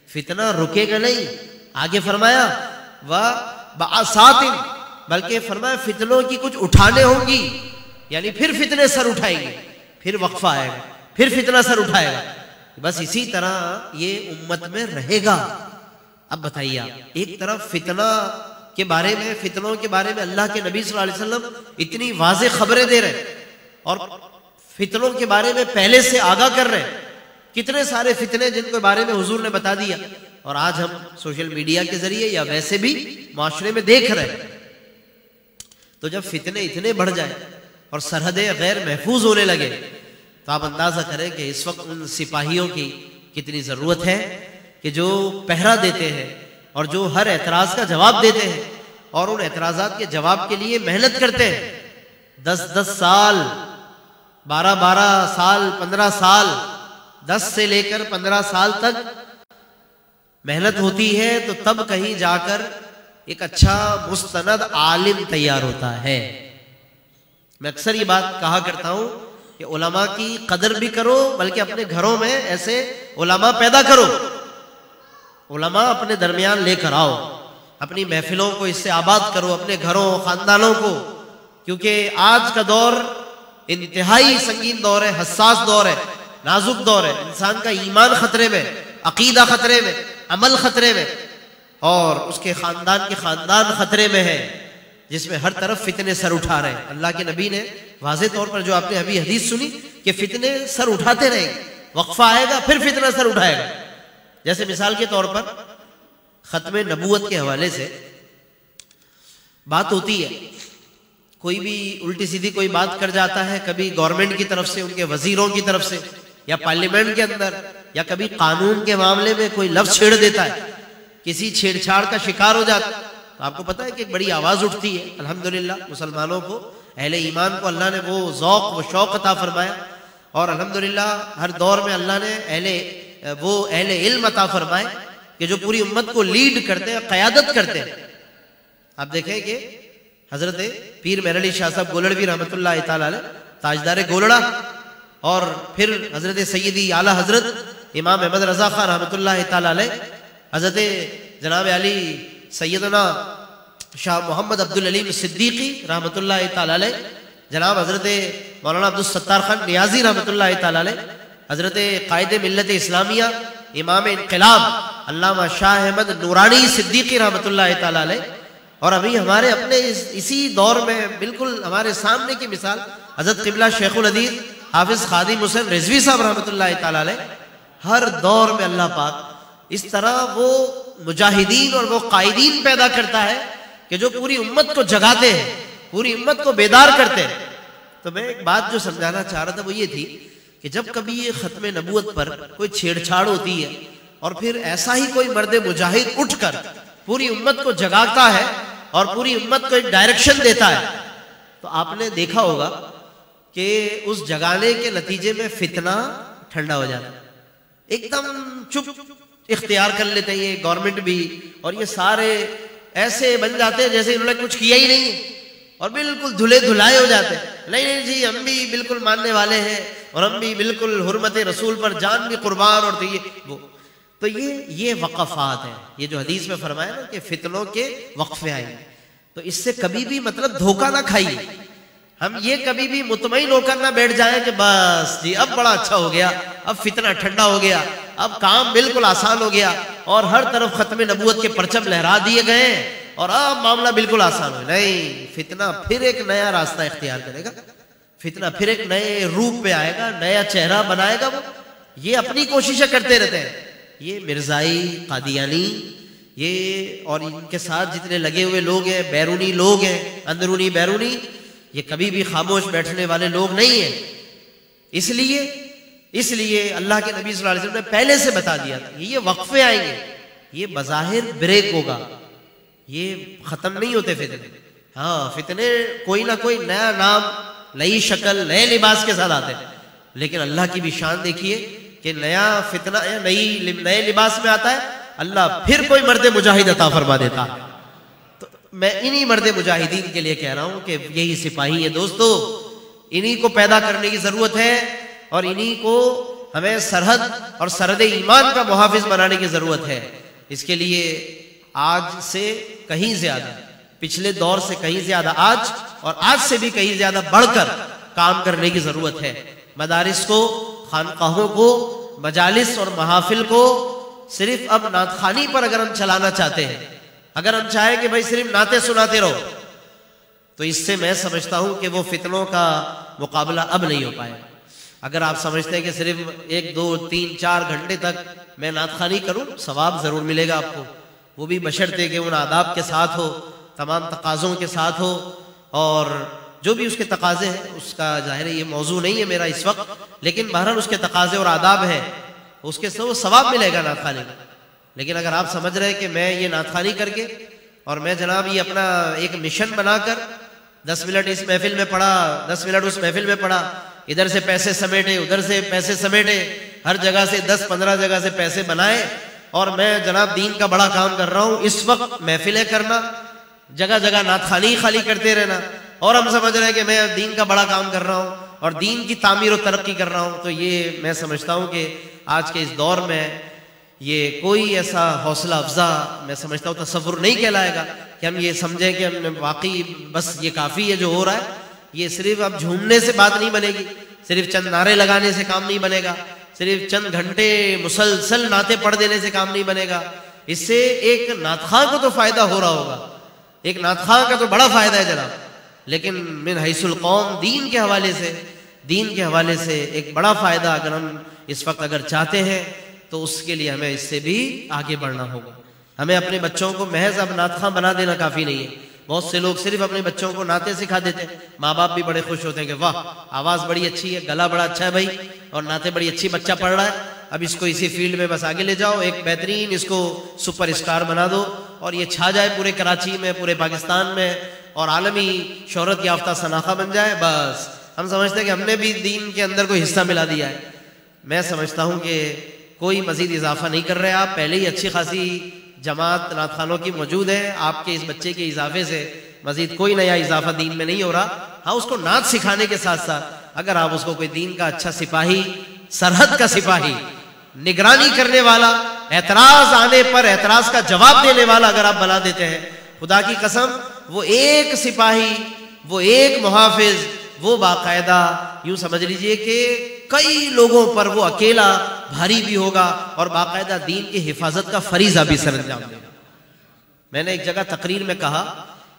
فتنہ رکے گا نہیں۔ آگے فرمایا وبعثات، بلکہ فرمایا فتنوں کی کچھ اٹھانے ہوں گی، یعنی پھر فتنے سر اٹھائیں گے، پھر وقفہ آئے گا، پھر فتنہ سر اٹھائے گا، بس اسی طرح یہ امت میں رہے گا۔ اب بتائیے آپ، ایک طرف فتنہ کے بارے میں، فتنوں کے بارے میں اللہ کے نبی صلی اللہ علیہ وسلم اتنی واضح خبریں دے رہے اور فتنوں کے بارے میں پہلے سے آگاہ کر رہے، کتنے سارے فتنے جن کے بارے میں حضور نے بتا دیا، اور آج ہم سوشل میڈیا کے ذریعے یا ویسے بھی معاشرے میں دیکھ رہے ہیں۔ تو جب فتنے اتنے بڑھ جائیں اور سرحدیں غیر محفوظ ہونے لگے تو آپ اندازہ کریں کہ اس وقت ان سپاہیوں کی کتنی ضرورت ہے کہ جو پہرا دیتے ہیں اور جو ہر اعتراض کا جواب دیتے ہیں اور ان اعتراضات کے جواب کے لیے محنت کرتے ہیں، 10 سال، 12 سال، 15 سال، 10 سے لے کر 15 سال تک محنت ہوتی ہے، تو تب کہیں جا کر ایک اچھا مستند عالم تیار ہوتا ہے۔ میں اکثر یہ بات کہا کرتا ہوں کہ علماء کی قدر بھی کرو، بلکہ اپنے گھروں میں ایسے علماء پیدا کرو، علماء اپنے درمیان لے کر آؤ، اپنی محفلوں کو اس سے آباد کرو، اپنے گھروں خاندانوں کو، کیونکہ آج کا دور انتہائی سنگین دور ہے، حساس دور ہے، نازک دور ہے، انسان کا ایمان خطرے میں، عقیدہ خطرے میں، عمل خطرے میں، اور اس کے خاندان خطرے میں ہے، جس میں ہر طرف فتنے سر اٹھا رہے ہیں۔ اللہ کے نبی نے واضح طور پر جو آپ نے ابھی حدیث سنی کہ فتنے سر اٹھاتے رہیں گے، وقفہ آئے گا پھر فتنہ سر اٹھائے گا۔ جیسے مثال کے طور پر ختم نبوت کے حوالے سے بات ہوتی ہے، کوئی بھی الٹی سیدھی کوئی بات کر جاتا ہے، کبھی گورنمنٹ کی طرف سے، ان کے وزیروں کی طرف سے، یا پارلیمنٹ کے اندر، یا کبھی قانون کے معاملے میں کوئی لفظ چھیڑ دیتا ہے، کسی چھیڑ چھاڑ کا شکار ہو جاتا ہے، تو آپ کو پتا ہے کہ ایک بڑی آواز اٹھتی ہے۔ الحمدللہ مسلمانوں کو، اہل ایمان کو اللہ نے وہ ذوق و شوق عطا فرمایا، اور الحمدللہ ہر دور میں اللہ نے اہل علم عطا فرمائے کہ جو پوری امت کو لیڈ کرتے ہیں، قیادت کرتے ہیں۔ آپ دیکھیں کہ حضرت پیر مہر علی شاہ صاحب گولڑوی رحمۃ اللہ تعالی علیہ، تاجدار گولڑا، اور پھر حضرت سیدی اعلیٰ حضرت امام احمد رضا خان رحمۃ اللہ تعالی علیہ، حضرت جناب علی سیدنا شاہ محمد عبدالعلیم صدیقی رحمۃ اللہ تعالی علیہ، جناب حضرت مولانا عبدالستار خان نیازی رحمۃ اللہ تعالی علیہ، حضرت قائد ملت اسلامیہ امام انقلاب علامہ شاہ احمد نورانی صدیقی رحمۃ اللہ تعالی علیہ، اور ابھی ہمارے اپنے اسی دور میں بالکل ہمارے سامنے کی مثال حضرت قبلہ شیخ الحدیث حافظ خادم حسین رضوی صاحب رحمۃ اللہ تعالی علیہ۔ ہر دور میں اللہ پاک اس طرح وہ مجاہدین اور وہ قائدین پیدا کرتا ہے کہ جو پوری امت کو جگاتے ہیں، پوری امت کو بیدار کرتے ہیں۔ تو میں ایک بات جو سمجھانا چاہ رہا تھا وہ یہ تھی کہ جب کبھی یہ ختم نبوت پر کوئی چھیڑ چھاڑ ہوتی ہے اور پھر ایسا ہی کوئی مرد مجاہد اٹھ کر پوری امت کو جگاتا ہے اور پوری امت کو ایک ڈائریکشن دیتا ہے، تو آپ نے دیکھا ہوگا کہ اس جگانے کے نتیجے میں فتنہ ٹھنڈا ہو جاتا ہے، ایک دم چپ اختیار کر لیتے ہیں یہ گورنمنٹ بھی، اور یہ سارے ایسے بن جاتے ہیں جیسے انہوں نے کچھ کیا ہی نہیں، اور بالکل دھلے دھلائے ہو جاتے ہیں. نہیں جی ہم بھی بالکل ماننے والے ہیں اور ہم بھی بالکل حرمت رسول پر جان بھی قربان. اور تو یہ وقفات ہیں. یہ جو حدیث میں فرمایا نا کہ فتنوں کے وقفے آئیں گے, تو اس سے کبھی بھی مطلب دھوکہ نہ کھائیے. ہم یہ کبھی بھی مطمئن ہو کر نہ بیٹھ جائیں کہ بس جی اب بڑا اچھا ہو گیا, اب فتنہ ٹھنڈا ہو گیا, اب کام بالکل آسان ہو گیا اور ہر طرف ختم نبوت کے پرچم لہرا دیے گئے اور اب معاملہ بالکل آسان ہو. نہیں, فتنہ پھر ایک نیا راستہ اختیار کرے گا, فتنہ پھر ایک نئے روپ پہ آئے گا, نیا چہرہ بنائے گا. وہ یہ اپنی کوششیں کرتے رہتے ہیں. یہ مرزائی, قادیانی, یہ اور ان کے ساتھ جتنے لگے ہوئے لوگ ہیں, بیرونی لوگ ہیں, اندرونی بیرونی, یہ کبھی بھی خاموش بیٹھنے والے لوگ نہیں ہیں. اس لیے اللہ کے نبی صلی اللہ علیہ وسلم نے پہلے سے بتا دیا تھا یہ وقفے آئیں گے, یہ بظاہر بریک ہوگا, یہ ختم نہیں ہوتے فتنے. ہاں فتنے کوئی نہ کوئی نیا نام, نئی شکل, نئے لباس کے ساتھ آتے ہیں, لیکن اللہ کی بھی شان دیکھیے کہ نیا فتنہ نئے لباس میں آتا ہے, اللہ پھر کوئی مرد مجاہد عطا فرما دیتا ہے. تو میں انہی مرد مجاہدین کے لیے کہہ رہا ہوں کہ یہی سپاہی ہے دوستو, انہی کو پیدا کرنے کی ضرورت ہے اور انہی کو ہمیں سرحد اور سرحد ایمان کا محافظ بنانے کی ضرورت ہے. اس کے لیے آج سے کہیں زیادہ, پچھلے دور سے کہیں زیادہ آج سے بھی کہیں زیادہ بڑھ کر کام کرنے کی ضرورت ہے. مدارس کو, خانقاہوں کو, مجالس اور محافل کو صرف اب نعت خوانی پر اگر ہم چلانا چاہتے ہیں, اگر ہم چاہیں کہ بھائی صرف نعتیں سناتے رہو, تو اس سے میں سمجھتا ہوں کہ وہ فتنوں کا مقابلہ اب نہیں ہو پائے. اگر آپ سمجھتے ہیں کہ صرف 1 2 3 4 گھنٹے تک میں نعت خوانی کروں, ثواب ضرور ملے گا آپ کو, وہ بھی بشرطے کہ ان آداب کے ساتھ ہو, تمام تقاضوں کے ساتھ ہو, اور جو بھی اس کے تقاضے ہیں, اس کا ظاہر ہے یہ موضوع نہیں ہے میرا اس وقت, لیکن بہرحال اس کے تقاضے اور آداب ہیں, اس کے ساتھ وہ ثواب ملے گا نعت خوانی کا. لیکن اگر آپ سمجھ رہے کہ میں یہ نعت خوانی کر کے اور میں جناب یہ اپنا ایک مشن بنا کر 10 منٹ اس محفل میں پڑھا, 10 منٹ اس محفل میں پڑھا, ادھر سے پیسے سمیٹے, ادھر سے پیسے سمیٹے, ہر جگہ سے 10-15 جگہ سے پیسے بنائے, اور میں جناب دین کا بڑا کام کر رہا ہوں, اس وقت محفلیں کرنا, جگہ جگہ نعت خوانی خالی کرتے رہنا, اور ہم سمجھ رہے ہیں کہ میں دین کا بڑا کام کر رہا ہوں اور دین کی تعمیر و ترقی کر رہا ہوں, تو یہ میں سمجھتا ہوں کہ آج کے اس دور میں یہ کوئی ایسا حوصلہ افزا میں سمجھتا ہوں تصور نہیں کہلائے گا کہ ہم یہ سمجھیں کہ ہم واقعی بس یہ کافی ہے جو ہو رہا ہے. یہ صرف اب جھومنے سے بات نہیں بنے گی, صرف چند نعرے لگانے سے کام نہیں بنے گا, صرف چند گھنٹے مسلسل نعتیں پڑھ دینے سے کام نہیں بنے گا. اس سے ایک نعت خواں کو تو فائدہ ہو رہا ہوگا, ایک نعت خواں کا تو بڑا فائدہ ہے جناب, لیکن من حیث القوم دین کے حوالے سے ایک بڑا فائدہ اگر ہم اس وقت اگر چاہتے ہیں تو اس کے لیے ہمیں اس سے بھی آگے بڑھنا ہوگا. ہمیں اپنے بچوں کو محض اب نعت خواں بنا دینا کافی نہیں ہے. بہت سے لوگ صرف اپنے بچوں کو نعتیں سکھا دیتے ہیں, ماں باپ بھی بڑے خوش ہوتے ہیں کہ واہ آواز بڑی اچھی ہے, گلا بڑا اچھا ہے بھائی, اور نعتیں بڑی اچھی بچہ پڑھ رہا ہے, اب اس کو اسی فیلڈ میں بس آگے لے جاؤ, ایک بہترین اس کو سپر اسٹار بنا دو اور یہ چھا جائے پورے کراچی میں, پورے پاکستان میں, اور عالمی شہرت یافتہ شناخہ بن جائے. بس ہم سمجھتے ہیں کہ ہم نے بھی دین کے اندر کوئی حصہ ملا دیا ہے. میں سمجھتا ہوں کہ کوئی مزید اضافہ نہیں کر رہے آپ, پہلے ہی اچھی خاصی جماعت نعت خوانوں کی موجود ہے. آپ کے اس بچے کے اضافے سے مزید کوئی نیا اضافہ دین میں نہیں ہو رہا. ہاں اس کو نعت سکھانے کے ساتھ ساتھ اگر آپ اس کو کوئی دین کا اچھا سپاہی, سرحد کا سپاہی, نگرانی کرنے والا, اعتراض آنے پر اعتراض کا جواب دینے والا اگر آپ بنا دیتے ہیں, خدا کی قسم وہ ایک سپاہی, وہ ایک محافظ, وہ باقاعدہ یوں سمجھ لیجئے کہ کئی لوگوں پر وہ اکیلا بھاری بھی ہوگا اور باقاعدہ دین کی حفاظت کا فریضہ بھی سر انجام دے گا. میں نے ایک جگہ تقریر میں کہا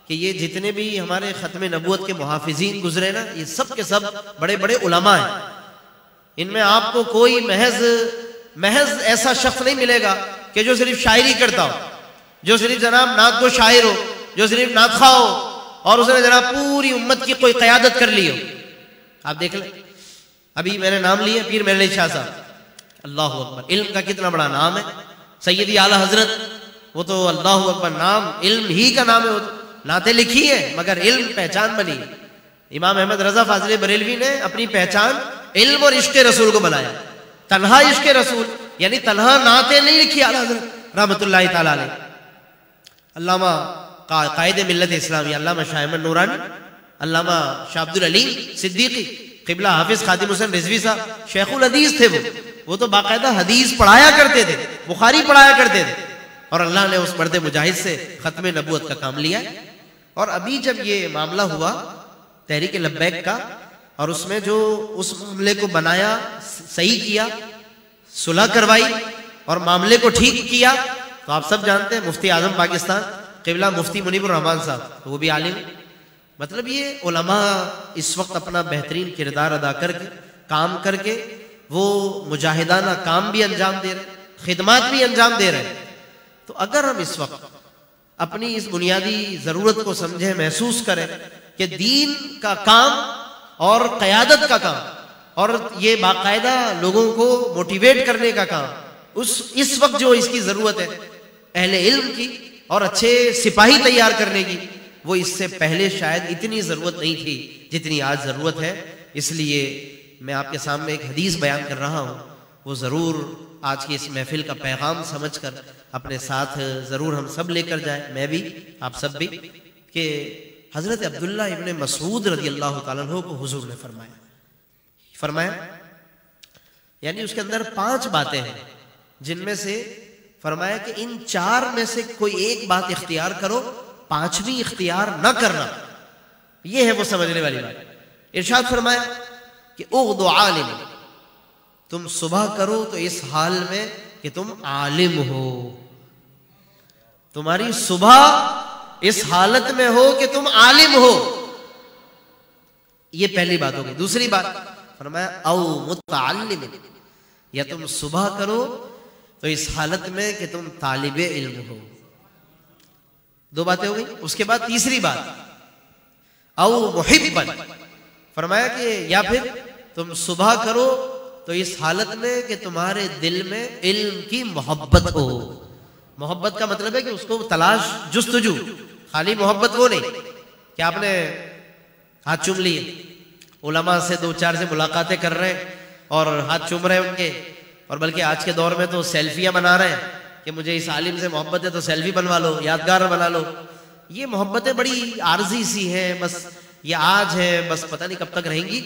کہ یہ جتنے بھی ہمارے ختم نبوت کے محافظین گزرے نا, یہ سب کے سب بڑے بڑے علماء ہیں. ان میں آپ کو کوئی محض ایسا شخص نہیں ملے گا کہ جو صرف شاعری کرتا ہو, جو صرف جناب نعت کو شاعر ہو, جو صرف نعت خواہ ہو اور اس نے جناب پوری امت کی کوئی قیادت کر لی ہو. آپ دیکھ لیں, ابھی میں نے نام لیا پیر محر علی شاہ صاحب, اللہ اکبر, علم کا کتنا بڑا نام ہے. سیدی اعلیٰ حضرت, وہ تو اللہ اکبر نام, علم ہی کا نام ہے. وہ نعتیں لکھی ہیں مگر علم پہچان بنی. امام احمد رضا فاضل بریلوی نے اپنی پہچان علم اور عشق رسول کو بنایا. تنہا عشق رسول یعنی تنہا نعتیں نہیں لکھی اعلیٰ حضرت رحمۃ اللہ تعالی علیہ. علامہ قائد ملت اسلامی علامہ شاہ احمد نورانی علامہ شاہ عبد العلیم صدیقی قبلہ حافظ خادم حسین رضوی صاحب شیخ الحدیث تھے، وہ تو باقاعدہ حدیث پڑھایا کرتے تھے، بخاری پڑھایا کرتے تھے، اور اللہ نے اس مرد مجاہد سے ختم نبوت کا کام لیا۔ اور ابھی جب یہ معاملہ ہوا تحریک لبیک کا، اور اس میں جو اس معاملے کو بنایا، صحیح کیا، صلح کروائی اور معاملے کو ٹھیک کیا، تو آپ سب جانتے ہیں مفتی اعظم پاکستان قبلہ مفتی منیب الرحمان صاحب، وہ بھی عالم۔ مطلب یہ علماء اس وقت اپنا بہترین کردار ادا کر کے، کام کر کے، وہ مجاہدانہ کام بھی انجام دے رہے ہیں، خدمات بھی انجام دے رہے ہیں۔ تو اگر ہم اس وقت اپنی اس بنیادی ضرورت کو سمجھیں، محسوس کریں کہ دین کا کام اور قیادت کا کام اور یہ باقاعدہ لوگوں کو موٹیویٹ کرنے کا کام، اس وقت جو اس کی ضرورت ہے اہل علم کی اور اچھے سپاہی تیار کرنے کی، وہ اس سے پہلے شاید اتنی ضرورت نہیں تھی جتنی آج ضرورت ہے۔ اس لیے میں آپ کے سامنے ایک حدیث بیان کر رہا ہوں، وہ ضرور آج کی اس محفل کا پیغام سمجھ کر اپنے ساتھ ضرور ہم سب لے کر جائیں، میں بھی، آپ سب بھی، کہ حضرت عبداللہ ابن مسعود رضی اللہ تعالیٰ عنہ کو حضور نے فرمایا، یعنی اس کے اندر 5 باتیں ہیں، جن میں سے فرمایا کہ ان 4 میں سے کوئی ایک بات اختیار کرو، 5ویں اختیار نہ کرنا۔ یہ ہے وہ سمجھنے والی بات۔ ارشاد فرمایا کہ اغدو عالم، تم صبح کرو تو اس حال میں کہ تم عالم ہو، تمہاری صبح اس حالت میں ہو کہ تم عالم ہو، یہ پہلی بات ہوگی۔ دوسری بات فرمایا او متعلم، یا تم صبح کرو تو اس حالت میں کہ تم طالب علم ہو۔ 2 باتیں ہو گئی۔ اس کے بعد تیسری بات او محبا، فرمایا کہ یا پھر تم صبح کرو تو اس حالت میں کہ تمہارے دل میں علم کی محبت ہو۔ محبت کا مطلب ہے کہ اس کو تلاش، جستجو، خالی محبت وہ نہیں کہ آپ نے ہاتھ چوم لیے، علماء سے 2-4 سے ملاقاتیں کر رہے ہیں اور ہاتھ چوم رہے ہیں ان کے، اور بلکہ آج کے دور میں تو سیلفیاں بنا رہے ہیں کہ مجھے اس عالم سے محبت ہے تو سیلفی بنوا لو، یادگار بنا لو۔ یہ محبتیں بڑی عارضی سی ہیں، بس یہ آج ہے، بس پتہ نہیں کب تک رہیں گی،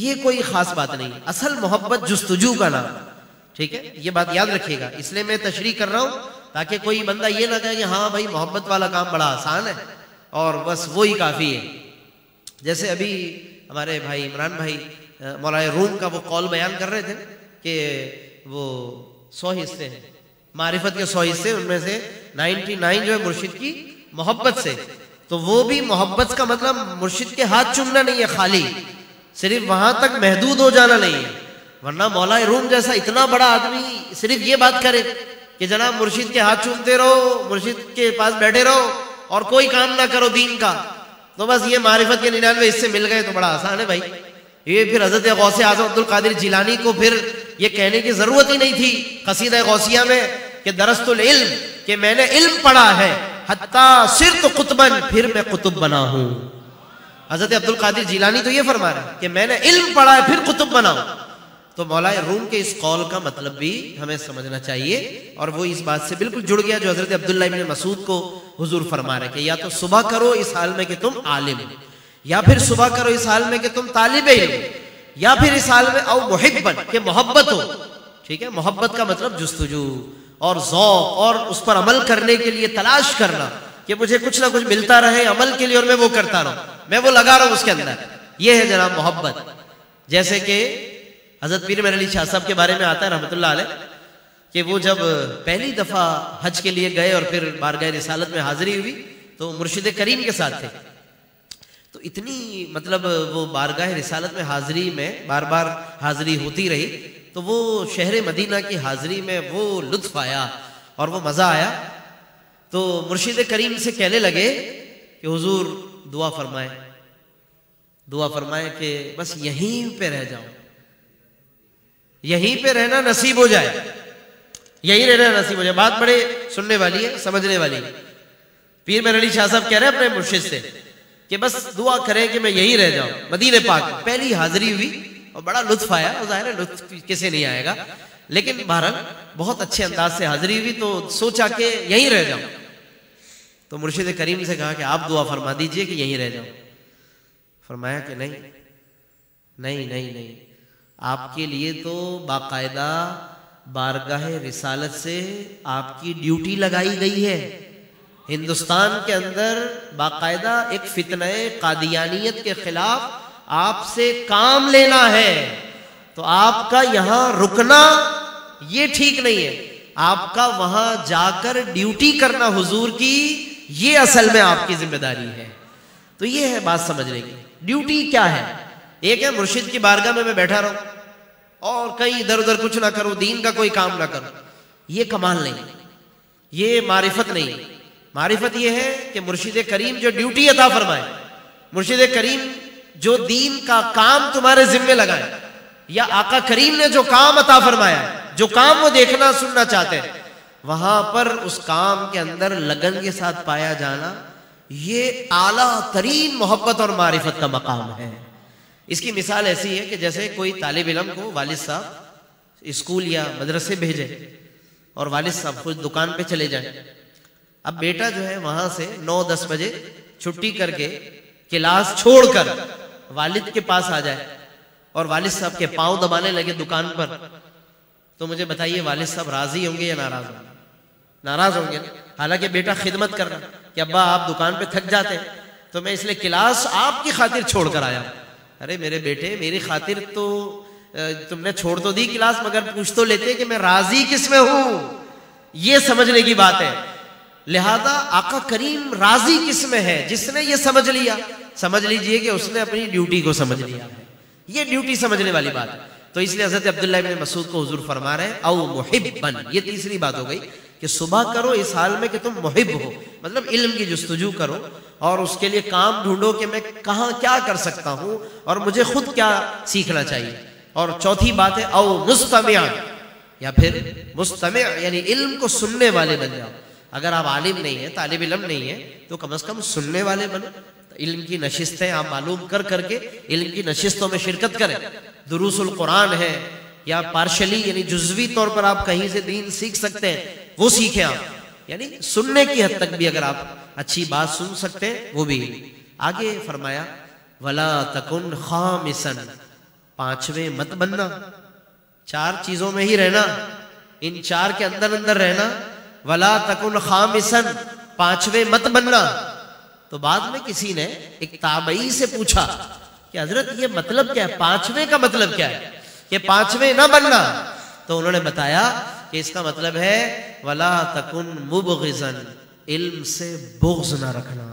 یہ کوئی خاص بات نہیں۔ اصل محبت جستجو کا نام، ٹھیک ہے، یہ بات یاد رکھیے گا۔ اس لیے میں تشریح کر رہا ہوں تاکہ کوئی بندہ یہ نہ کہے کہ ہاں بھائی محبت والا کام بڑا آسان ہے اور بس وہی کافی ہے۔ جیسے ابھی ہمارے بھائی عمران بھائی مولا روم کا وہ قول بیان کر رہے تھے کہ وہ 100 حصے ہیں، معرفت کے 100 حصے، ان میں سے 99 جو ہے مرشد کی محبت سے، تو وہ بھی محبت کا مطلب مرشد کے ہاتھ چومنا نہیں ہے، خالی صرف وہاں تک محدود ہو جانا نہیں ہے، ورنہ مولا روم جیسا اتنا بڑا آدمی صرف یہ بات کرے کہ جناب مرشد کے ہاتھ چومتے رہو، مرشد کے پاس بیٹھے رہو اور کوئی کام نہ کرو دین کا، تو بس یہ معرفت کے 99 حصے مل گئے تو بڑا آسان ہے بھائی۔ یہ پھر حضرت غوث اعظم عبد القادر جیلانی کو پھر یہ کہنے کی ضرورت ہی نہیں تھی قصیدہ غوثیہ میں کہ درست العلم، کہ میں نے علم پڑھا ہے، حتیٰ صرت قطباً، پھر میں قطب بنا ہوں۔ حضرت عبد القادر جیلانی تو یہ فرما رہا ہے کہ میں نے علم پڑھا ہے پھر قطب بنا ہوں۔ تو مولا روم کے اس قول کا مطلب بھی ہمیں سمجھنا چاہیے، اور وہ اس بات سے بالکل جڑ گیا جو حضرت عبداللہ ابن مسعود کو حضور فرما رہے کہ یا تو صبح کرو اس حال میں کہ تم عالم ہو، یا پھر صبح کرو اس حال میں کہ تم طالب علم، یا پھر اس حال میں او محبت کہ محبت ہو، ٹھیک ہے۔ محبت کا مطلب جستجو اور ذوق اور اس پر عمل کرنے کے لیے تلاش کرنا کہ مجھے کچھ نہ کچھ ملتا رہے عمل کے لیے اور میں وہ کرتا رہوں، میں وہ لگا رہا ہوں اس کے اندر، یہ ہے جناب محبت۔ جیسے کہ حضرت پیر میر علی شاہ صاحب کے بارے میں آتا ہے رحمۃ اللہ علیہ کہ وہ جب پہلی دفعہ حج کے لیے گئے اور پھر بارگاہ رسالت میں حاضری ہوئی تو مرشد کریم کے ساتھ تھے، تو اتنی مطلب وہ بارگاہ رسالت میں حاضری میں بار بار حاضری ہوتی رہی، تو وہ شہر مدینہ کی حاضری میں وہ لطف آیا اور وہ مزہ آیا، تو مرشد کریم سے کہنے لگے کہ حضور دعا فرمائیں کہ بس یہیں پہ رہ جاؤ، یہیں پہ رہنا نصیب ہو جائے، یہیں رہنا نصیب ہو جائے۔ بات بڑے سننے والی ہے، سمجھنے والی ہے۔ پیر میر علی شاہ صاحب کہہ رہے ہیں اپنے مرشد سے کہ بس دعا کریں کہ میں یہیں رہ جاؤں مدینہ پاک۔ پہلی حاضری ہوئی اور بڑا لطف آیا، اور ظاہر ہے لطف کسے نہیں آئے گا، لیکن بہرحال بہت اچھے انداز سے حاضری ہوئی، تو سوچا کہ یہیں رہ جاؤں۔ تو مرشد کریم سے کہا کہ آپ دعا فرما دیجئے کہ یہیں رہ جاؤں۔ فرمایا کہ نہیں، آپ کے لیے تو باقاعدہ بارگاہ رسالت سے آپ کی ڈیوٹی لگائی گئی ہے. ہندوستان کے اندر باقاعدہ ایک فتنہ قادیانیت کے خلاف آپ سے کام لینا ہے، تو آپ کا یہاں رکنا یہ ٹھیک نہیں ہے. آپ کا وہاں جا کر ڈیوٹی کرنا حضور کی، یہ اصل میں آپ کی ذمہ داری ہے. تو یہ ہے بات سمجھنے کی. ڈیوٹی کیا ہے؟ ایک ہے مرشد کی بارگاہ میں بیٹھا رہوں اور کہیں ادھر ادھر کچھ نہ کروں، دین کا کوئی کام نہ کروں. یہ کمال نہیں، یہ معرفت نہیں. معرفت یہ ہے کہ مرشد کریم جو ڈیوٹی عطا فرمائے، مرشد کریم جو دین کا کام تمہارے ذمہ لگائے، یا آقا کریم نے جو کام عطا فرمایا، جو کام وہ دیکھنا سننا چاہتے ہیں، وہاں پر اس کام کے اندر لگن کے ساتھ پایا جانا، یہ اعلیٰ ترین محبت اور معرفت کا مقام ہے. اس کی مثال ایسی ہے کہ جیسے کوئی طالب علم کو والد صاحب اسکول یا مدرسے بھیجے اور والد صاحب خود دکان پہ چلے جائیں. اب بیٹا جو ہے وہاں سے 9-10 بجے چھٹی کر کے کلاس چھوڑ کر والد کے پاس آ جائے اور والد صاحب کے پاؤں دبانے لگے دکان پر، تو مجھے بتائیے والد صاحب راضی ہوں گے یا ناراض ہوں گے؟ ناراض ہوں گے. حالانکہ بیٹا خدمت کر رہا کہ ابا آپ دکان پہ تھک جاتے ہیں تو میں اس لیے کلاس آپ کی خاطر چھوڑ کر آیا. ارے میرے بیٹے، میری خاطر تو تم نے چھوڑ تو دی کلاس، مگر پوچھ تو لیتے کہ میں راضی کس میں ہوں. یہ سمجھنے کی بات ہے. لہذا آقا کریم راضی کس میں ہے؟ جس نے یہ سمجھ لیا، سمجھ لیجئے کہ اس نے اپنی ڈیوٹی کو سمجھ لیا ہے. یہ ڈیوٹی سمجھنے والی بات ہے. تو اس لیے حضرت عبداللہ ابن مسعود کو حضور فرما رہے ہیں او محبن. یہ تیسری بات ہو گئی کہ صبح کرو اس حال میں کہ تم محب ہو، مطلب علم کی جستجو کرو اور اس کے لیے کام ڈھونڈو کہ میں کہاں کیا کر سکتا ہوں اور مجھے خود کیا سیکھنا چاہیے. اور چوتھی بات ہے او مستمع، یا پھر مستمع یعنی علم کو سننے والے بن جاؤ. اگر آپ عالم نہیں ہیں، طالب علم نہیں ہیں، تو کم از کم سننے والے بنو. علم کی نشستیں آپ معلوم کر کے علم کی نشستوں میں شرکت کریں. دروس القرآن ہے یا پارشلی یعنی جزوی طور پر آپ کہیں سے دین سیکھ سکتے ہیں، وہ سیکھیں آپ. یعنی سننے کی حد تک بھی اگر آپ اچھی بات سن سکتے ہیں وہ بھی. آگے فرمایا ولا تکن خامسن، پانچویں مت بننا. 4 چیزوں میں ہی رہنا، ان 4 کے اندر رہنا. ولا تکن خامسن، پانچویں مت بننا. تو بعد میں کسی نے ایک تابعی سے پوچھا کہ حضرت یہ مطلب کیا ہے، پانچویں کا مطلب کیا ہے کہ پانچویں نہ بننا؟ تو انہوں نے بتایا کہ اس کا مطلب ہے ولا تکن مبغضن، علم سے بغض نہ رکھنا.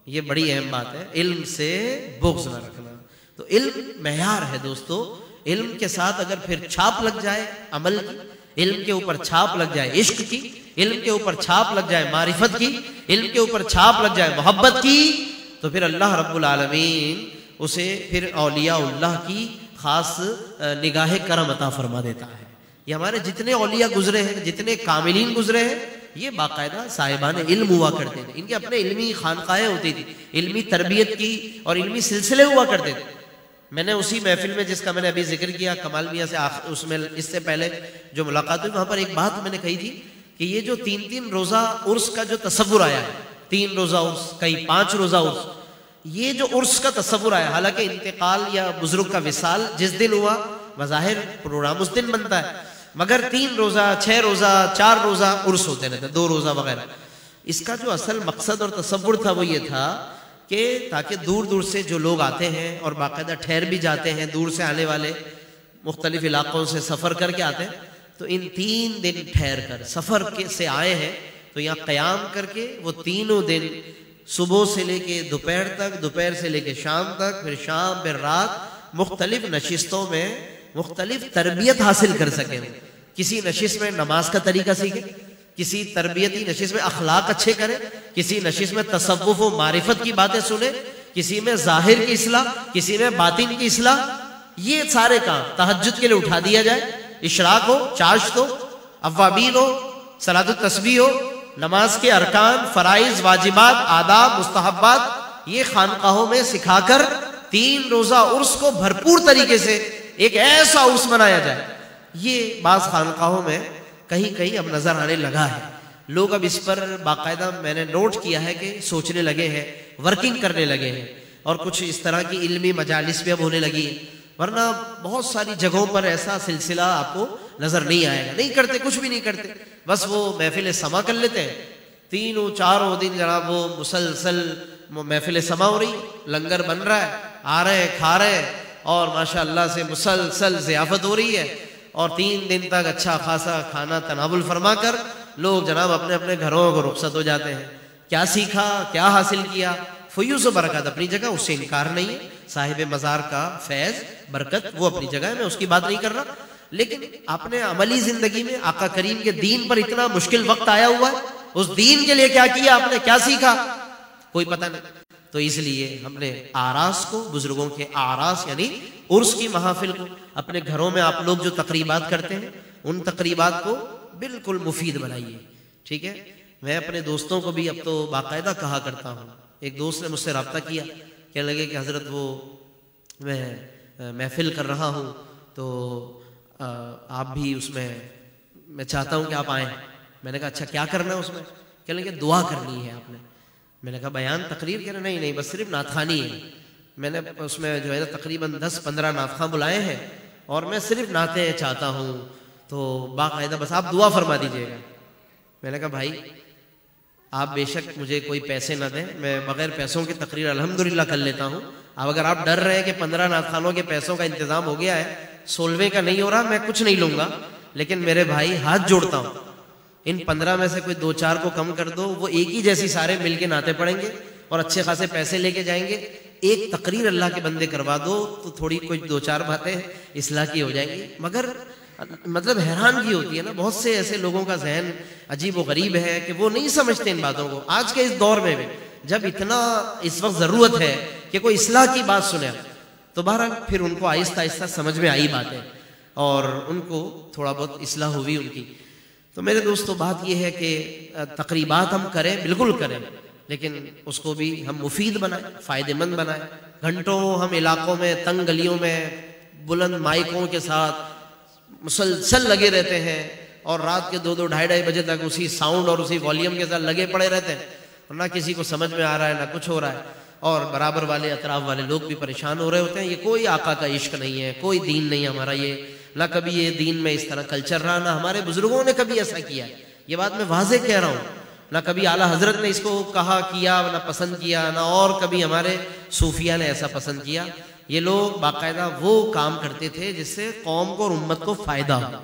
یہ بڑی اہم بات ہے، علم سے بغض نہ رکھنا. تو علم معیار ہے دوستو. علم کے ساتھ اگر پھر چھاپ لگ جائے عمل کی، علم کے اوپر چھاپ لگ جائے عشق کی، علم کے اوپر چھاپ لگ جائے معرفت کی، علم کے اوپر چھاپ لگ جائے محبت کی، تو پھر اللہ رب العالمین اسے پھر اولیاء اللہ کی خاص نگاہ کرم عطا فرما دیتا ہے. یہ ہمارے جتنے اولیاء گزرے ہیں، جتنے کاملین گزرے ہیں، یہ باقاعدہ صاحبان علم ہوا کرتے تھے. ان کے اپنے علمی خانقاہیں ہوتی تھی، علمی تربیت کی اور علمی سلسلے ہوا کرتے تھے. میں نے اسی محفل میں جس کا میں نے ابھی ذکر کیا کمال میاں سے، اس میں اس سے پہلے جو ملاقات ہوئی وہاں پر ایک بات میں نے کہی تھی کہ یہ جو 3 روزہ عرس کا جو تصور آیا ہے، 3 روزہ عرس، کئی 5 روزہ عرس، یہ جو عرس کا تصور آیا، حالانکہ انتقال یا بزرگ کا وصال جس دن ہوا بظاہر پروگرام اس دن بنتا ہے، مگر 3 روزہ 6 روزہ 4 روزہ عرس ہوتے رہتے، 2 روزہ وغیرہ. اس کا جو اصل مقصد اور تصور تھا وہ یہ تھا کہ تاکہ دور دور سے جو لوگ آتے ہیں اور باقاعدہ ٹھہر بھی جاتے ہیں، دور سے آنے والے مختلف علاقوں سے سفر کر کے آتے ہیں، تو ان 3 دن ٹھہر کر سفر سے آئے ہیں تو یہاں قیام کر کے وہ 3 دن صبح سے لے کے دوپہر تک، دوپہر سے لے کے شام تک، پھر شام پھر رات مختلف نشستوں میں مختلف تربیت حاصل کر سکیں. کسی نشست میں نماز کا طریقہ سیکھیں، کسی تربیتی نشست میں اخلاق اچھے کریں، کسی نشست میں تصوف و معرفت کی باتیں سنیں، کسی میں ظاہر کی اصلاح، کسی میں باطن کی اصلاح. یہ سارے کام تہجد کے لیے اٹھا دیا جائے. اشراق ہو، چاشت ہو، اوابین ہو، صلاۃ التسبیح ہو، نماز کے ارکان، فرائض، واجبات، آداب، مستحبات، یہ خانقاہوں میں سکھا کر 3 روزہ عرس کو بھرپور طریقے سے ایک ایسا عرس منایا جائے. یہ بعض خانقاہوں میں کہیں کہیں اب نظر آنے لگا ہے. لوگ اب اس پر باقاعدہ میں نے نوٹ کیا ہے کہ سوچنے لگے ہیں، ورکنگ کرنے لگے ہیں. اور کچھ اس طرح کی علمی مجالس بھی اب ہونے لگی ہیں، ورنہ بہت ساری جگہوں پر ایسا سلسلہ آپ کو نظر نہیں آئے گا. نہیں کرتے، کچھ بھی نہیں کرتے، بس وہ محفل سما کر لیتے ہیں. 3-4 دن جناب وہ مسلسل محفل سما ہو رہی، لنگر بن رہا ہے، آ رہے ہیں، کھا رہے ہیں، اور ماشاء اللہ سے مسلسل ضیافت ہو رہی ہے. اور 3 دن تک اچھا خاصا کھانا تناول فرما کر لوگ جناب اپنے اپنے گھروں کو رخصت ہو جاتے ہیں. کیا سیکھا، کیا حاصل کیا؟ فیوز و برکات اپنی جگہ، اس سے انکار نہیں ہے. صاحب مزار کا فیض برکت وہ اپنی جگہ ہے، میں اس کی بات نہیں کر رہا. لیکن اپنے عملی زندگی میں آقا کریم کے دین پر اتنا مشکل وقت آیا ہوا ہے، اس دین کے لیے کیا کیا آپ نے، کیا سیکھا، کوئی پتہ نہیں. تو اس لیے ہم نے آراس کو، بزرگوں کے آراس یعنی عرس کی محافل کو، اپنے گھروں میں آپ لوگ جو تقریبات کرتے ہیں ان تقریبات کو بالکل مفید بنائیے. ٹھیک ہے، میں اپنے دوستوں کو بھی اب تو باقاعدہ کہا کرتا ہوں. ایک دوست نے مجھ سے رابطہ کیا، کہنے لگے کہ حضرت وہ میں محفل کر رہا ہوں تو آپ بھی اس میں چاہتا ہوں کہ آپ آئیں. میں نے کہا اچھا کیا کرنا ہے اس میں؟ کہنے لگے دعا کرنی ہے آپ نے. میں نے کہا بیان تقریر؟ کہہ رہے نہیں بس صرف نعت خوانی ہے. میں نے اس میں جو ہے تقریباً 10-15 نعت خواں بلائے ہیں اور میں صرف نعتیں چاہتا ہوں، تو باقاعدہ بس آپ دعا فرما دیجیے گا. میں نے کہا بھائی آپ بے شک مجھے کوئی پیسے نہ دیں، میں بغیر پیسوں کی تقریر الحمدللہ کر لیتا ہوں. اب اگر آپ ڈر رہے ہیں کہ 15 نعت خوانوں کے پیسوں کا انتظام ہو گیا ہے، 16ویں کا نہیں ہو رہا، میں کچھ نہیں لوں گا. لیکن میرے بھائی ہاتھ جوڑتا ہوں، ان 15 میں سے کوئی 2-4 کو کم کر دو، وہ ایک ہی جیسی سارے مل کے نعتیں پڑھیں گے اور اچھے خاصے پیسے لے کے جائیں گے. ایک تقریر اللہ کے بندے کروا دو تو تھوڑی کوئی 2-4 باتیں اصلاح کی ہو جائیں گی. مگر مطلب حیران کی ہوتی ہے نا، بہت سے ایسے لوگوں کا ذہن عجیب و غریب ہے کہ وہ نہیں سمجھتے ان باتوں کو. آج کے اس دور میں بھی جب اتنا اس وقت ضرورت ہے کہ کوئی اصلاح کی بات سنے، تو بہرحال پھر ان کو آہستہ آہستہ سمجھ میں آئی باتیں اور ان کو تھوڑا بہت اصلاح ہوئی ان کی. تو میرے دوستو بات یہ ہے کہ تقریبات ہم کریں، بالکل کریں، لیکن اس کو بھی ہم مفید بنائیں، فائدہ مند بنائیں. گھنٹوں ہم علاقوں میں تنگ گلیوں میں بلند مائکوں کے ساتھ مسلسل لگے رہتے ہیں اور رات کے 2-2 ڈھائی بجے تک اسی ساؤنڈ اور اسی والیوم کے ساتھ لگے پڑے رہتے ہیں، اور نہ کسی کو سمجھ میں آ رہا ہے نہ کچھ ہو رہا ہے. اور برابر والے اطراف والے لوگ بھی پریشان ہو رہے ہوتے ہیں. یہ کوئی آقا کا عشق نہیں ہے، کوئی دین نہیں ہمارا. یہ نہ کبھی یہ دین میں اس طرح کلچر رہا، نہ ہمارے بزرگوں نے کبھی ایسا کیا. یہ بات میں واضح کہہ رہا ہوں، نہ کبھی اعلیٰ حضرت نے اس کو کہا کیا، نہ پسند کیا، نہ اور کبھی ہمارے صوفیہ نے ایسا پسند کیا. یہ لوگ باقاعدہ وہ کام کرتے تھے جس سے قوم کو اور امت کو فائدہ ہو.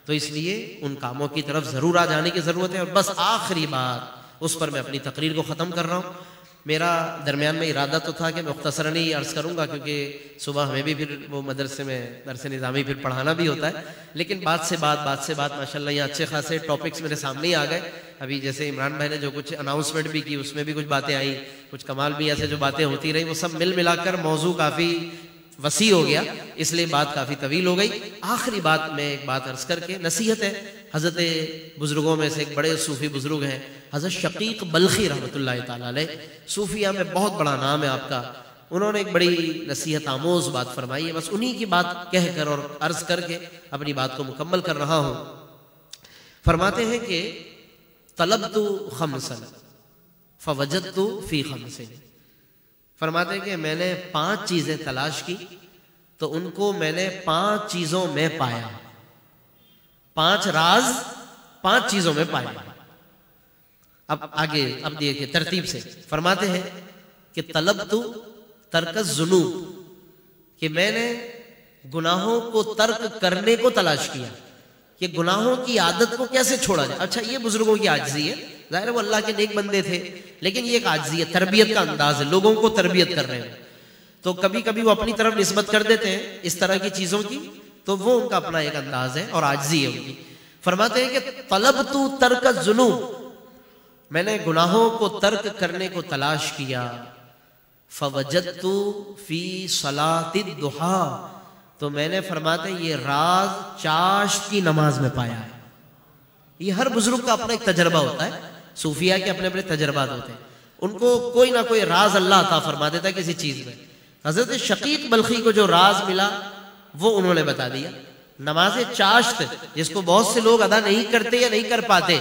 تو اس لیے ان کاموں کی طرف ضرور آ جانے کی ضرورت ہے. اور بس آخری بات، اس پر میں اپنی تقریر کو ختم کر رہا ہوں. میرا درمیان میں ارادہ تو تھا کہ میں مختصراً ہی عرض کروں گا، کیونکہ صبح ہمیں بھی پھر وہ مدرسے میں درس نظامی پھر پڑھانا بھی ہوتا ہے. لیکن بات سے بات ماشاءاللہ یہ اچھے خاصے ٹاپکس میرے سامنے ہی آ گئے. ابھی جیسے عمران بھائی نے جو کچھ اناؤنسمنٹ بھی کی اس میں بھی کچھ باتیں آئیں، کچھ کمال بھی ایسے جو باتیں ہوتی رہی، وہ سب مل ملا کر موضوع کافی وسیع ہو گیا، اس لیے بات کافی طویل ہو گئی. آخری بات میں ایک بات عرض کر کے نصیحت ہے. حضرت بزرگوں میں سے ایک بڑے صوفی بزرگ ہیں حضرت شقیق بلخی رحمۃ اللہ تعالی علیہ، صوفیہ میں بہت بڑا نام ہے آپ کا. انہوں نے ایک بڑی نصیحت آموز بات فرمائی ہے، بس انہی کی بات کہہ کر اور عرض کر کے اپنی بات کو مکمل کر رہا ہوں. فرماتے ہیں کہ طلبت خمسا فوجدت فی خمس. فرماتے ہیں کہ میں نے 5 چیزیں تلاش کی تو ان کو میں نے 5 چیزوں میں پایا. 5 راز 5 چیزوں میں پایا. اب آگے اب دیکھیں ترتیب سے فرماتے ہیں کہ طلبت ترک الذنوب، کہ میں نے گناہوں کو ترک کرنے کو تلاش کیا کہ گناہوں کی عادت کو کیسے چھوڑا جائے. اچھا یہ بزرگوں کی عاجزی ہے، ظاہر وہ اللہ کے نیک بندے تھے، لیکن یہ ایک عاجزی ہے، تربیت کا انداز ہے، لوگوں کو تربیت کر رہے ہیں. تو کبھی کبھی وہ اپنی طرف نسبت کر دیتے ہیں اس طرح کی چیزوں کی، تو وہ ان کا اپنا ایک انداز ہے اور عاجزی ہے ان کی. فرماتے ہیں کہ طلبت ترک الذنوب، میں نے گناہوں کو ترک کرنے کو تلاش کیا. فوجدت فی صلاۃ الضحیٰ، تو میں نے فرماتے یہ راز چاشت کی نماز میں پایا ہے. یہ ہر بزرگ کا اپنا ایک تجربہ ہوتا ہے، صوفیہ کے اپنے اپنے تجربات ہوتے ہیں. ان کو کوئی نہ کوئی راز اللہ عطا فرما دیتا ہے کسی چیز میں. حضرت شقیق بلخی کو جو راز ملا وہ انہوں نے بتا دیا. نماز چاشت جس کو بہت سے لوگ ادا نہیں کرتے یا نہیں کر پاتے،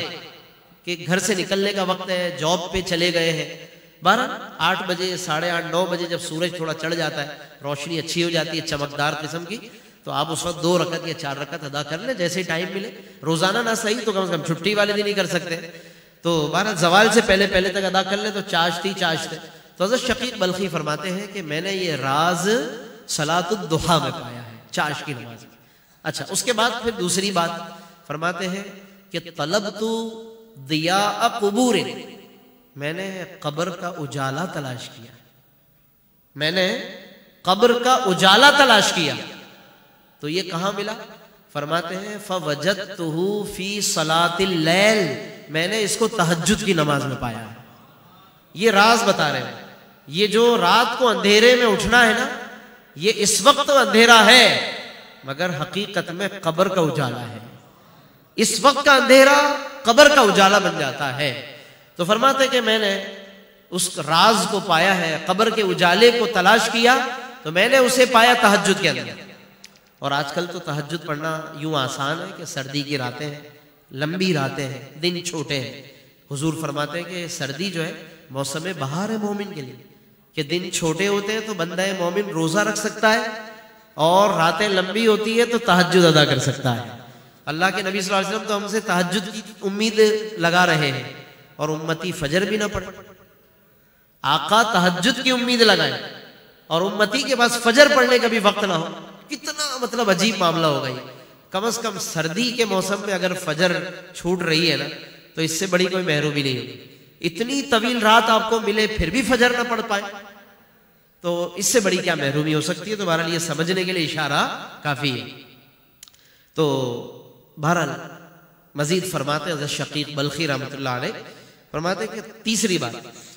کہ گھر سے نکلنے کا وقت ہے، جاب پہ چلے گئے ہیں 12 8 بجے 8:30 9 بجے جب سورج تھوڑا چڑھ جاتا ہے، روشنی اچھی ہو جاتی ہے چمکدار قسم کی، تو آپ اس وقت 2 رکعت یا 4 رکعت ادا کر لیں جیسے ٹائم ملے. روزانہ نہ صحیح تو کم سے کم چھٹی والے دن ہی کر سکتے ہیں. تو 12 زوال سے پہلے تک ادا کر لیں تو چاشتی. تو حضرت شقیق بلخی فرماتے ہیں کہ میں نے یہ راز صلاۃ الضحیٰ میں پایا ہے، چاش کی نماز میں. اچھا، اس کے بعد پھر دوسری بات فرماتے ہیں کہ طلبت ضیاء قبور، میں نے قبر کا اجالا تلاش کیا. میں نے قبر کا اجالا تلاش کیا تو یہ کہاں ملا؟ فرماتے ہیں فوجدتہ فی صلاۃ اللیل، میں نے اس کو تہجد کی نماز میں پایا ہے. یہ راز بتا رہے ہیں. یہ جو رات کو اندھیرے میں اٹھنا ہے نا، یہ اس وقت اندھیرا ہے مگر حقیقت میں قبر کا اجالا ہے. اس وقت کا اندھیرا قبر کا اجالا بن جاتا ہے. تو فرماتے ہیں کہ میں نے اس راز کو پایا ہے، قبر کے اجالے کو تلاش کیا تو میں نے اسے پایا تہجد کے اندر. اور آج کل تو تہجد پڑھنا یوں آسان ہے کہ سردی کی راتیں ہیں، لمبی راتیں ہیں، دن چھوٹے ہیں. حضور فرماتے ہیں کہ سردی جو ہے موسم بہار ہے مومن کے لیے، کہ دن چھوٹے ہوتے ہیں تو بندہ مومن روزہ رکھ سکتا ہے، اور راتیں لمبی ہوتی ہے تو تہجد ادا کر سکتا ہے. اللہ کے نبی صلی اللہ علیہ وسلم تو ہم سے تہجد کی امید لگا رہے ہیں اور امتی فجر بھی نہ پڑھے. آقا تہجد کی امید لگائیں اور امتی کے پاس فجر پڑھنے کا بھی وقت نہ ہو. کتنا مطلب عجیب معاملہ ہوگا یہ. کم از کم سردی کے موسم میں اگر فجر چھوٹ رہی ہے نا تو اس سے بڑی کوئی محرومی نہیں ہوگی. اتنی طویل رات آپ کو ملے پھر بھی فجر نہ پڑھ پائے تو اس سے بڑی کیا محرومی ہو سکتی ہے. تو بہرحال یہ سمجھنے کے لیے اشارہ کافی ہے. تو بہرحال مزید فرماتے حضرت شقیق بلخی رحمۃ اللہ علیہ فرماتے کہ تیسری بات،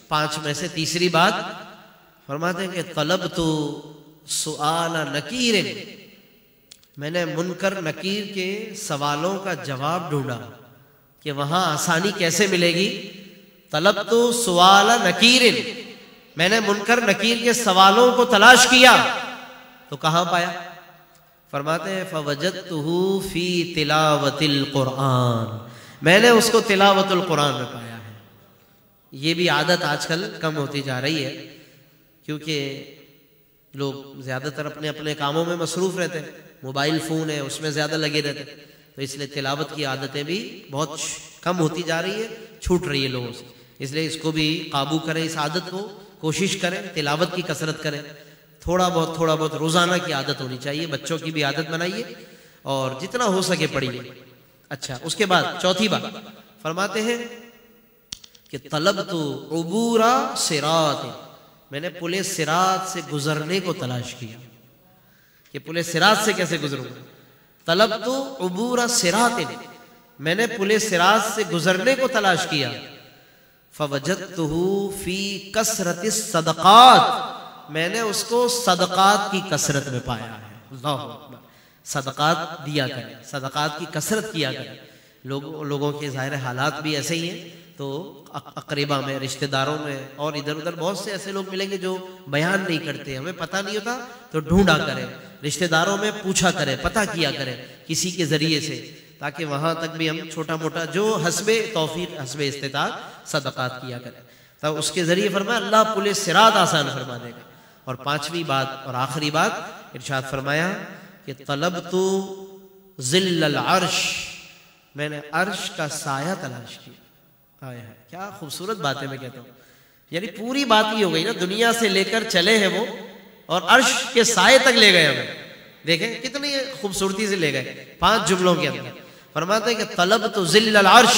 5 میں سے تیسری بات فرماتے ہیں کہ طلبت سؤال نکیر، میں نے منکر نکیر کے سوالوں کا جواب ڈھونڈا کہ وہاں آسانی کیسے ملے گی. طلبت سؤال نکیر، میں نے منکر نکیر کے سوالوں کو تلاش کیا تو کہاں پایا؟ فرماتے ہیں فوجدتہ فی تلاوت القرآن، میں نے اس کو تلاوت القرآن میں پایا ہے. یہ بھی عادت آج کل کم ہوتی جا رہی ہے کیونکہ لوگ زیادہ تر اپنے اپنے کاموں میں مصروف رہتے ہیں، موبائل فون ہے اس میں زیادہ لگے رہتے ہیں، تو اس لیے تلاوت کی عادتیں بھی بہت کم ہوتی جا رہی ہے، چھوٹ رہی ہے لوگوں سے. اس لیے اس کو بھی قابو کریں، اس عادت کو کوشش کریں، تلاوت کی کثرت کریں. تھوڑا بہت روزانہ کی عادت ہونی چاہیے. بچوں کی بھی عادت بنائیے اور جتنا ہو سکے پڑھیے. اچھا، اس کے بعد چوتھی بات فرماتے ہیں کہ طلبت عبور صراط، میں نے پل صراط سے گزرنے کو تلاش کیا کہ پل صراط سے کیسے گزروں. طلبت عبور صراط، میں نے پل صراط سے گزرنے کو تلاش کیا. فوجدتہ فی کثرت الصدقات، میں نے اس کو صدقات کی کثرت میں پایا ہے. اللہ اکبر. صدقات دیا کریں، صدقات کی کثرت کیا کریں. لوگوں کے ظاہر حالات بھی ایسے ہی ہیں تو اقربا میں، رشتہ داروں میں اور ادھر ادھر بہت سے ایسے لوگ ملیں گے جو بیان نہیں کرتے، ہمیں پتہ نہیں ہوتا تو ڈھونڈا کریں. رشتہ داروں میں پوچھا کریں، پتہ کیا کریں کسی کے ذریعے سے، تاکہ وہاں تک بھی ہم چھوٹا موٹا جو حسب توفیق حسب استطاعت صدقات کیا کریں. تو اس کے ذریعے فرمایا اللہ پل صراط آسان فرما دے گا. اور 5ویں بات اور آخری بات ارشاد فرمایا کہ طلبت ظل العرش، میں نے عرش کا سایہ تلاش کیا. کیا خوبصورت باتیں میں کہتا ہوں. یعنی پوری بات یہ ہو گئی نا، دنیا سے لے کر چلے ہیں وہ اور عرش کے سائے تک لے گئے ہمیں. دیکھیں کتنی خوبصورتی سے لے گئے 5 جملوں کے اندر. فرماتے ہیں کہ طلبت ظل العرش،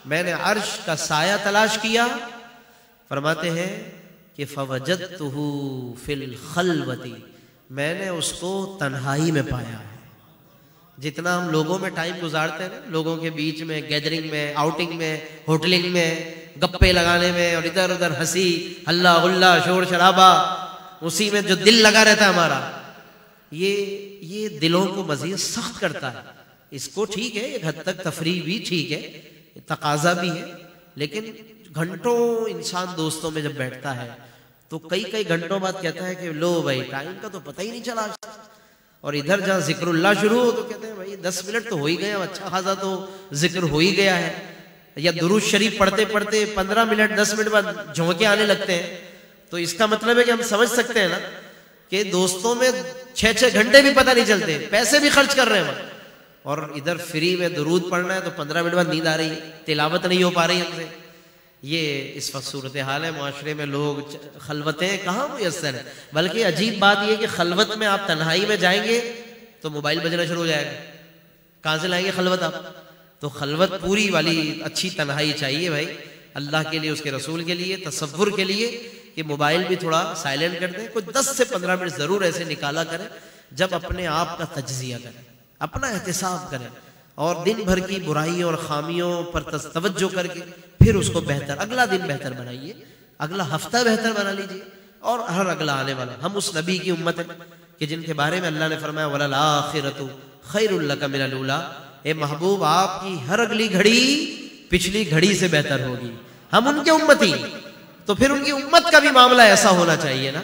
میں نے عرش کا سایہ تلاش کیا. فرماتے ہیں کہ فوجدتہ فی الخلوۃ، میں نے اس کو تنہائی میں پایا ہے. جتنا ہم لوگوں میں ٹائم گزارتے ہیں، لوگوں کے بیچ میں، گیدرنگ میں، آؤٹنگ میں، ہوٹلنگ میں، گپے لگانے میں اور ادھر ادھر ہنسی ہلا غلہ شور شرابہ، اسی میں جو دل لگا رہتا ہے ہمارا، یہ دلوں کو مزید سخت کرتا ہے. اس کو ٹھیک ہے ایک حد تک تفریح بھی ٹھیک ہے، تقاضا بھی ہے، لیکن گھنٹوں انسان دوستوں میں جب بیٹھتا ہے تو کئی گھنٹوں بعد کہتا ہے کہ لو بھائی ٹائم کا تو پتہ ہی نہیں چلا. اور ادھر جہاں ذکر اللہ شروع ہو تو کہتے ہیں بھائی 10 منٹ تو ہو ہی گیا، اچھا خاصا تو ذکر ہو ہی گیا ہے. یا درود شریف پڑھتے پڑھتے 15 منٹ 10 منٹ بعد جھونکے آنے لگتے ہیں، تو اس کا مطلب ہے کہ ہم سمجھ سکتے ہیں نا کہ دوستوں میں 6 گھنٹے بھی پتہ نہیں چلتے، پیسے بھی خرچ کر رہے ہیں، اور ادھر فری میں درود پڑھنا ہے تو 15 منٹ بعد نیند آ رہی ہے، تلاوت نہیں ہو پا رہی ہم سے۔ یہ اس وقت صورتحال ہے معاشرے میں، لوگ خلوتیں کہاں میسر ہیں، بلکہ عجیب بات یہ کہ خلوت میں آپ تنہائی میں جائیں گے تو موبائل بجنا شروع ہو جائے گا، کہاں سے لائیں گے خلوت آپ؟ تو خلوت پوری والی اچھی تنہائی چاہیے بھائی، اللہ کے لیے، اس کے رسول کے لیے، تصور کے لیے، کہ موبائل بھی تھوڑا سائلنٹ کر دیں، کوئی 10 سے 15 منٹ ضرور ایسے نکالا کریں جب اپنے آپ کا تجزیہ کریں، اپنا احتساب کریں، اور دن بھر کی برائیوں اور خامیوں پر توجہ کر کے پھر اس کو بہتر، اگلا دن بہتر بنائیے، اگلا ہفتہ بہتر بنا لیجیے، اور ہر اگلا آنے والا۔ ہم اس نبی کی امت ہیں کہ جن کے بارے میں اللہ نے فرمایا وَلَلْآخِرَةُ خَيْرٌ لَكَ مِنَ الْأُولَىٰ، اے محبوب آپ کی ہر اگلی گھڑی پچھلی گھڑی سے بہتر ہوگی۔ ہم ان کے امتی، تو پھر ان کی امت کا بھی معاملہ ایسا ہونا چاہیے نا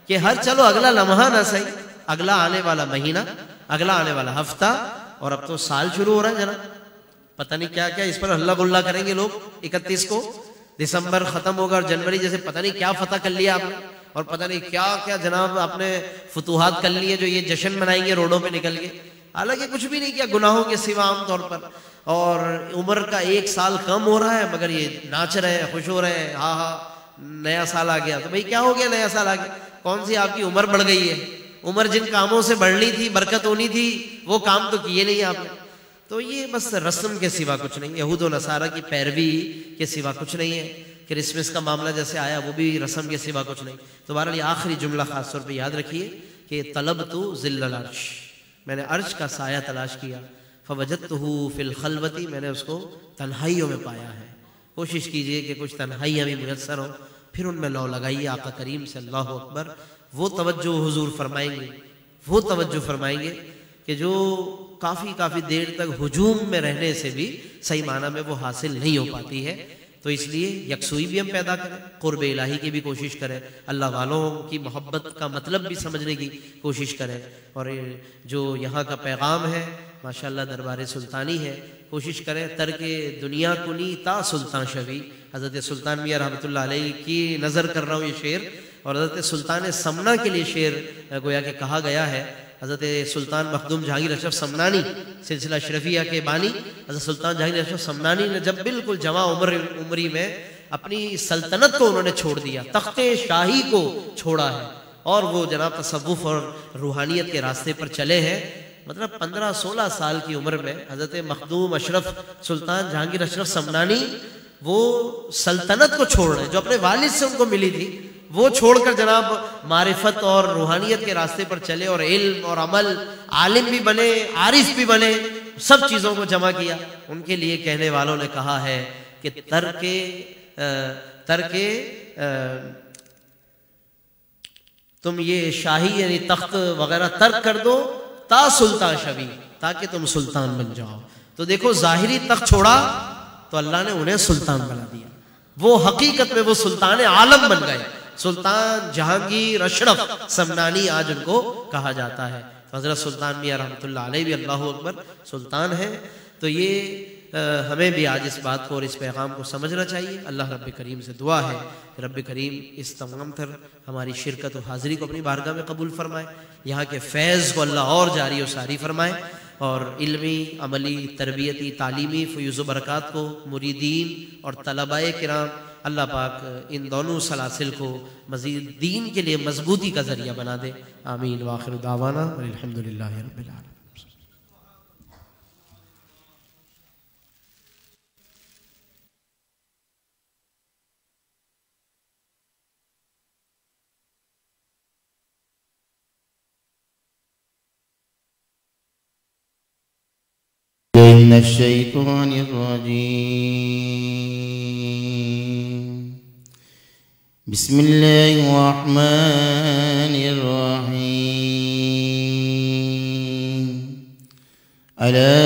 کہ ہر چلو اگلا لمحہ نہ صحیح، اگلا آنے والا مہینہ، اگلا آنے والا ہفتہ، اور اب تو سال شروع ہو رہا ہے جناب، پتہ نہیں کیا کیا اس پر ہلہ گلہ کریں گے لوگ۔ 31 کو دسمبر ختم ہوگا اور جنوری جیسے پتہ نہیں کیا فتح کر لیا آپ نے، اور پتہ نہیں کیا کیا جناب آپ نے فتوحات کر لیے جو یہ جشن منائیں گے روڈوں پہ نکل کے، حالانکہ کچھ بھی نہیں کیا گناہوں کے سوا عام طور پر، اور عمر کا 1 سال کم ہو رہا ہے مگر یہ ناچ رہے ہیں، خوش ہو رہے ہیں، ہاں ہاں نیا سال آ گیا۔ تو بھئی کیا ہو گیا نیا سال آ گیا؟ کون سی آپ کی عمر بڑھ گئی ہے؟ عمر جن کاموں سے بڑھنی تھی، برکت ہونی تھی، وہ کام تو کیے نہیں آپ نے۔ تو یہ بس رسم کے سوا کچھ نہیں، یہود و نصارہ کی پیروی کے سوا کچھ نہیں ہے۔ کرسمس کا معاملہ جیسے آیا وہ بھی رسم کے سوا کچھ نہیں۔ تو بہرحال یہ آخری جملہ خاص طور پہ یاد رکھیے کہ طلبت ظل العرش، میں نے عرش کا سایہ تلاش کیا، فوجدتہ فی الخلوۃ، میں نے اس کو تنہائیوں میں پایا ہے۔ کوشش کیجئے کہ کچھ تنہائیاں بھی میسر ہوں، پھر ان میں لو لگائیے آقا کریم سے، اللہ اکبر۔ وہ توجہ حضور فرمائیں گے، وہ توجہ فرمائیں گے کہ جو کافی دیر تک ہجوم میں رہنے سے بھی صحیح معنی میں وہ حاصل نہیں ہو پاتی ہے۔ تو اس لیے یکسوئی بھی ہم پیدا کریں، قرب الہی کی بھی کوشش کریں، اللہ والوں کی محبت کا مطلب بھی سمجھنے کی کوشش کریں، اور جو یہاں کا پیغام ہے ماشاءاللہ دربار سلطانی ہے، کوشش کریں ترک دنیا کنی تا سلطان شوی۔ حضرت سلطان میاں رحمۃ اللہ علیہ کی نظر کر رہا ہوں یہ شعر، اور حضرت سلطان سمنا کے لیے شعر گویا کہ کہا گیا ہے۔ حضرت سلطان مخدوم جہانگیر اشرف سمنانی، سلسلہ اشرفیہ کے بانی حضرت سلطان جہانگیر اشرف سمنانی نے جب بالکل جوان عمری میں اپنی سلطنت کو انہوں نے چھوڑ دیا، تخت شاہی کو چھوڑا ہے، اور وہ جناب تصوف اور روحانیت کے راستے پر چلے ہیں، مطلب 15-16 سال کی عمر میں حضرت مخدوم اشرف سلطان جہانگیر اشرف سمنانی وہ سلطنت کو چھوڑ رہے ہیں جو اپنے والد سے ان کو ملی تھی، وہ چھوڑ کر جناب معرفت اور روحانیت کے راستے پر چلے، اور علم اور عمل، عالم بھی بنے، عارف بھی بنے، سب چیزوں کو جمع کیا۔ ان کے لیے کہنے والوں نے کہا ہے کہ تم یہ شاہی یعنی تخت وغیرہ ترک کر دو تا سلطان شوی، تاکہ تم سلطان بن جاؤ۔ تو دیکھو ظاہری تخت چھوڑا تو اللہ نے انہیں سلطان بنا دیا، وہ حقیقت میں وہ سلطان عالم بن گئے، سلطان جہانگیر اشرف سمنانی آج ان کو کہا جاتا ہے۔ حضرت سلطان میاں رحمۃ اللہ علیہ بھی اللہ اکبر سلطان ہے۔ تو یہ ہمیں بھی آج اس بات کو اور اس پیغام کو سمجھنا چاہیے۔ اللہ رب کریم سے دعا ہے کہ رب کریم اس تمام تر ہماری شرکت و حاضری کو اپنی بارگاہ میں قبول فرمائے، یہاں کے فیض کو اللہ اور جاری و ساری فرمائے، اور علمی، عملی، تربیتی، تعلیمی فیوز و برکات کو مریدین اور طلباء کرام اللہ پاک ان دونوں سلاسل کو مزید دین کے لیے مضبوطی کا ذریعہ بنا دے۔ آمین وآخر دعوانا الحمدللہ رب العالمین۔ من الشيطان الرجيم بسم الله الرحمن الرحيم ألا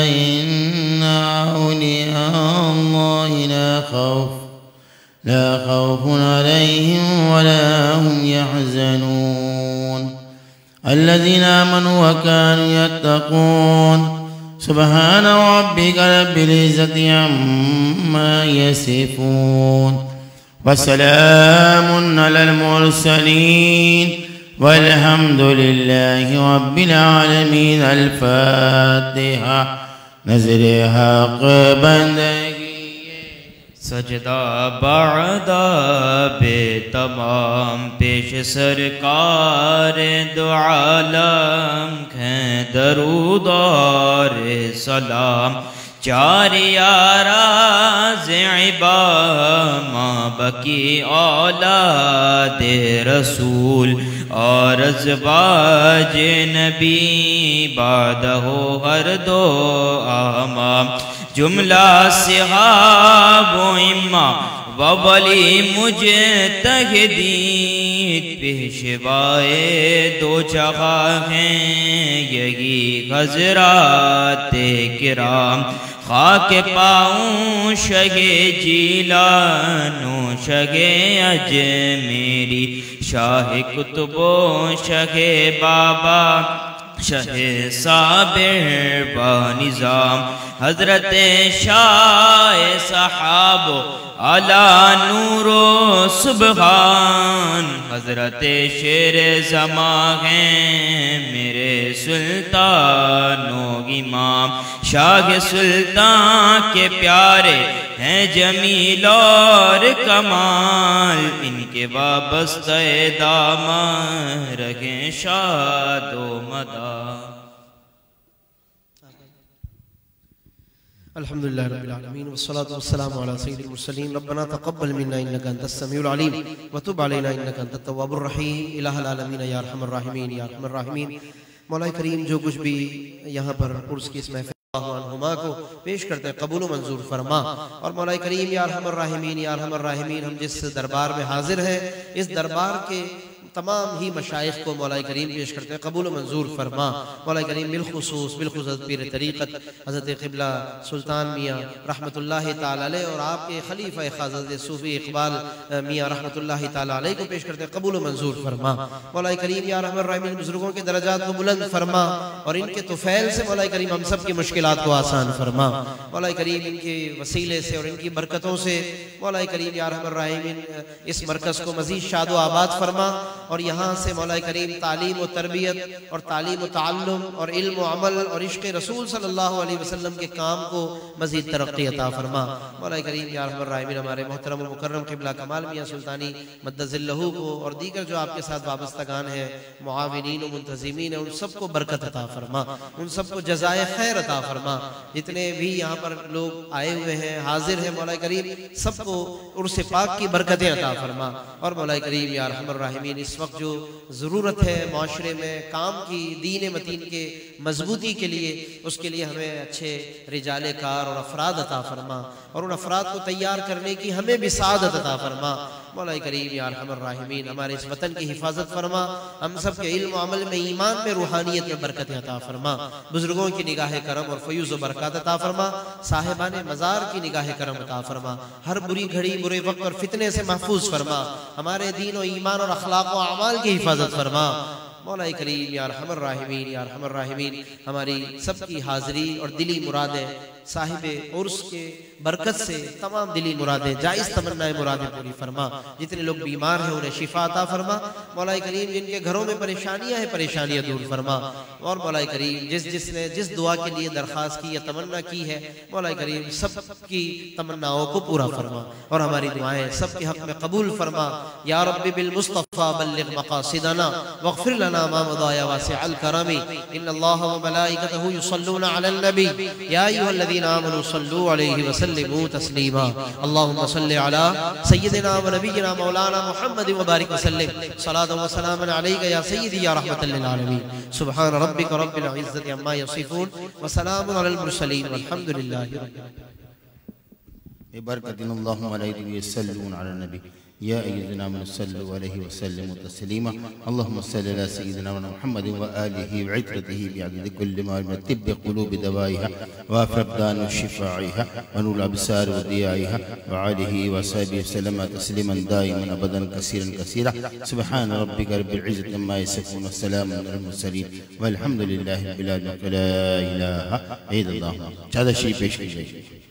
إن أولياء الله لا خوف عليهم ولا هم يحزنون الذين آمنوا وكانوا يتقون سبحان ربك رب العزة عما يصفون وسلام على المرسلين والحمد لله رب العالمين. الفاتحة. نظر حق بندگی سجدہ بعدا بے تمام پیش سرکار دو عالم ہیں درود اور سلام. چار یاراز عبا ماں بکی اولاد رسول اور ازواج نبی بعدہ ہر دو آمام. جملہ صحاب و امام و ولی مجتہدین پیشوائے دو جگہ ہیں یہی حضرات کرام. خاک پاؤں شہ جیلان و شہ اجمیری شاہ قطب و شہ بابا شہ صابر و نظام. حضرت شاہ صحاب علا نور و سبحان. حضرت شیر زمان ہیں میرے سلطان و امام. شاہ سلطان کے پیارے ہیں جمیل اور کمال. ان کے وابستہ دامن رکھیں شاد و مدار. الحمدللہ رب العالمین والصلاة والسلام علی سید المرسلین. ربنا تقبل منا انکا انت السمیع العلیم وتب علینا انکا انت التواب الرحیم. الہ العالمین یا ارحم الراحمین یا ارحم الراحمین. مولا کریم جو کچھ بھی یہاں پر عرس کی اس محفل عنہما کو پیش کرتے ہیں قبول و منظور فرما. اور مولا کریم یا ارحم الراحمین یا ارحم الراحمین ہم جس دربار میں حاضر ہیں اس دربار کے تمام ہی مشائخ کو مولا کریم پیش کرتے ہیں قبول و منظور فرما. مولا کریم بالخصوص پیر طریقت حضرت قبلہ سلطان میاں رحمت اللہ تعالی علیہ اور آپ کے خلیفہ حضرت صوفی اقبال میاں رحمت اللہ تعالی علیہ کو پیش کرتے ہیں قبول و منظور فرما. مولا کریم یا رحم الرحمین بزرگوں کے درجات کو بلند فرما اور ان کے طفیل سے مولا کریم ہم سب کی مشکلات کو آسان فرما. مولا کریم ان کے وسیلے سے اور ان کی برکتوں سے مولا کریم یا رحم الرحمین اس مرکز کو مزید شاد و آباد فرما. اور یہاں سے مولا کریم تعلیم و تربیت اور تعلیم و تعلم اور علم و عمل اور عشق رسول صلی اللہ علیہ وسلم کے کام کو مزید ترقی عطا فرما. مولا کریم یا رحم الراحمین ہمارے محترم و مکرم قبلہ کمال میاں سلطانی مدد ذلہ کو اور دیگر جو آپ کے ساتھ وابستگان ہیں معاونین و منتظمین ہیں ان سب کو برکت عطا فرما. ان سب کو جزائے خیر عطا فرما. جتنے بھی یہاں پر لوگ آئے ہوئے ہیں حاضر ہیں مولا کریم سب کو عرس پاک کی برکتیں عطا فرما. اور مولا کریم یا رحم الراحمین اس وقت جو ضرورت ہے معاشرے میں کام کی دین متین کے مضبوطی کے لیے اس کے لیے ہمیں اچھے رجال کار اور افراد عطا فرما اور ان افراد کو تیار کرنے کی ہمیں بھی سعادت عطا فرما. مولا کریم یا ارحم الراحمین ہمارے اس وطن کی حفاظت فرما. ہم سب کے علم و عمل میں ایمان میں روحانیت میں برکت عطا فرما. بزرگوں کی نگاہ کرم اور فیوز و برکات عطا فرما. صاحبان مزار کی نگاہ کرم عطا فرما. ہر بری گھڑی برے وقت اور فتنے سے محفوظ فرما. ہمارے دین و ایمان اور اخلاق و اعمال کی حفاظت فرما. مولا کریم یا ارحم الراحمین یا ارحم الراحمین ہماری سب کی حاضری اور دلی مرادیں صاحب عرس کے برکت سے تمام دلی مرادیں جائز تمنائیں مرادیں پوری فرما. جتنے لوگ بیمار ہیں انہیں شفا عطا فرما. مولا کریم جن کے گھروں میں پریشانیاں ہیں پریشانیاں دور فرما. اور مولا کریم جس نے جس دعا کے لیے درخواست کی یا تمنا کی ہے مولا کریم سب کی تمناؤں کو پورا فرما اور ہماری دعائیں سب کے حق میں قبول فرما. یا رب بالمصطفیٰ بلغ مقاصدنا واغفر لنا ما مضى يا واسع الكرم. ان الله وملائكته يصلون على النبي يا ايها الذين آمنوا صلوا عليه وسلموا تسليما. اللهم صل على سيدنا ونبينا مولانا محمد وبارك وسلم صلاة وسلاما عليك يا سيدي يا رحمة للعالمين. سبحان ربك رب العزة عما يصفون وسلام على المرسلين والحمد لله رب العالمين. ببركة اللهم عليه يصلون على النبي يا أيها الذين آمنوا صلوا عليه وسلموا تسليما اللهم صل على سيدنا محمد وآله وعترته بعدد كل ما من طب قلوب دوائها وافر أبدان وشفاعها ونور الأبصار وضيائها وعليه وصحبه وسلم تسليما دائما أبدا كثيرا كثيرا سبحان ربك رب العزة عما يصفون والسلام على المرسلين والحمد لله رب العالمين لا إله إلا الله. هذا شيء پیش کی جائے.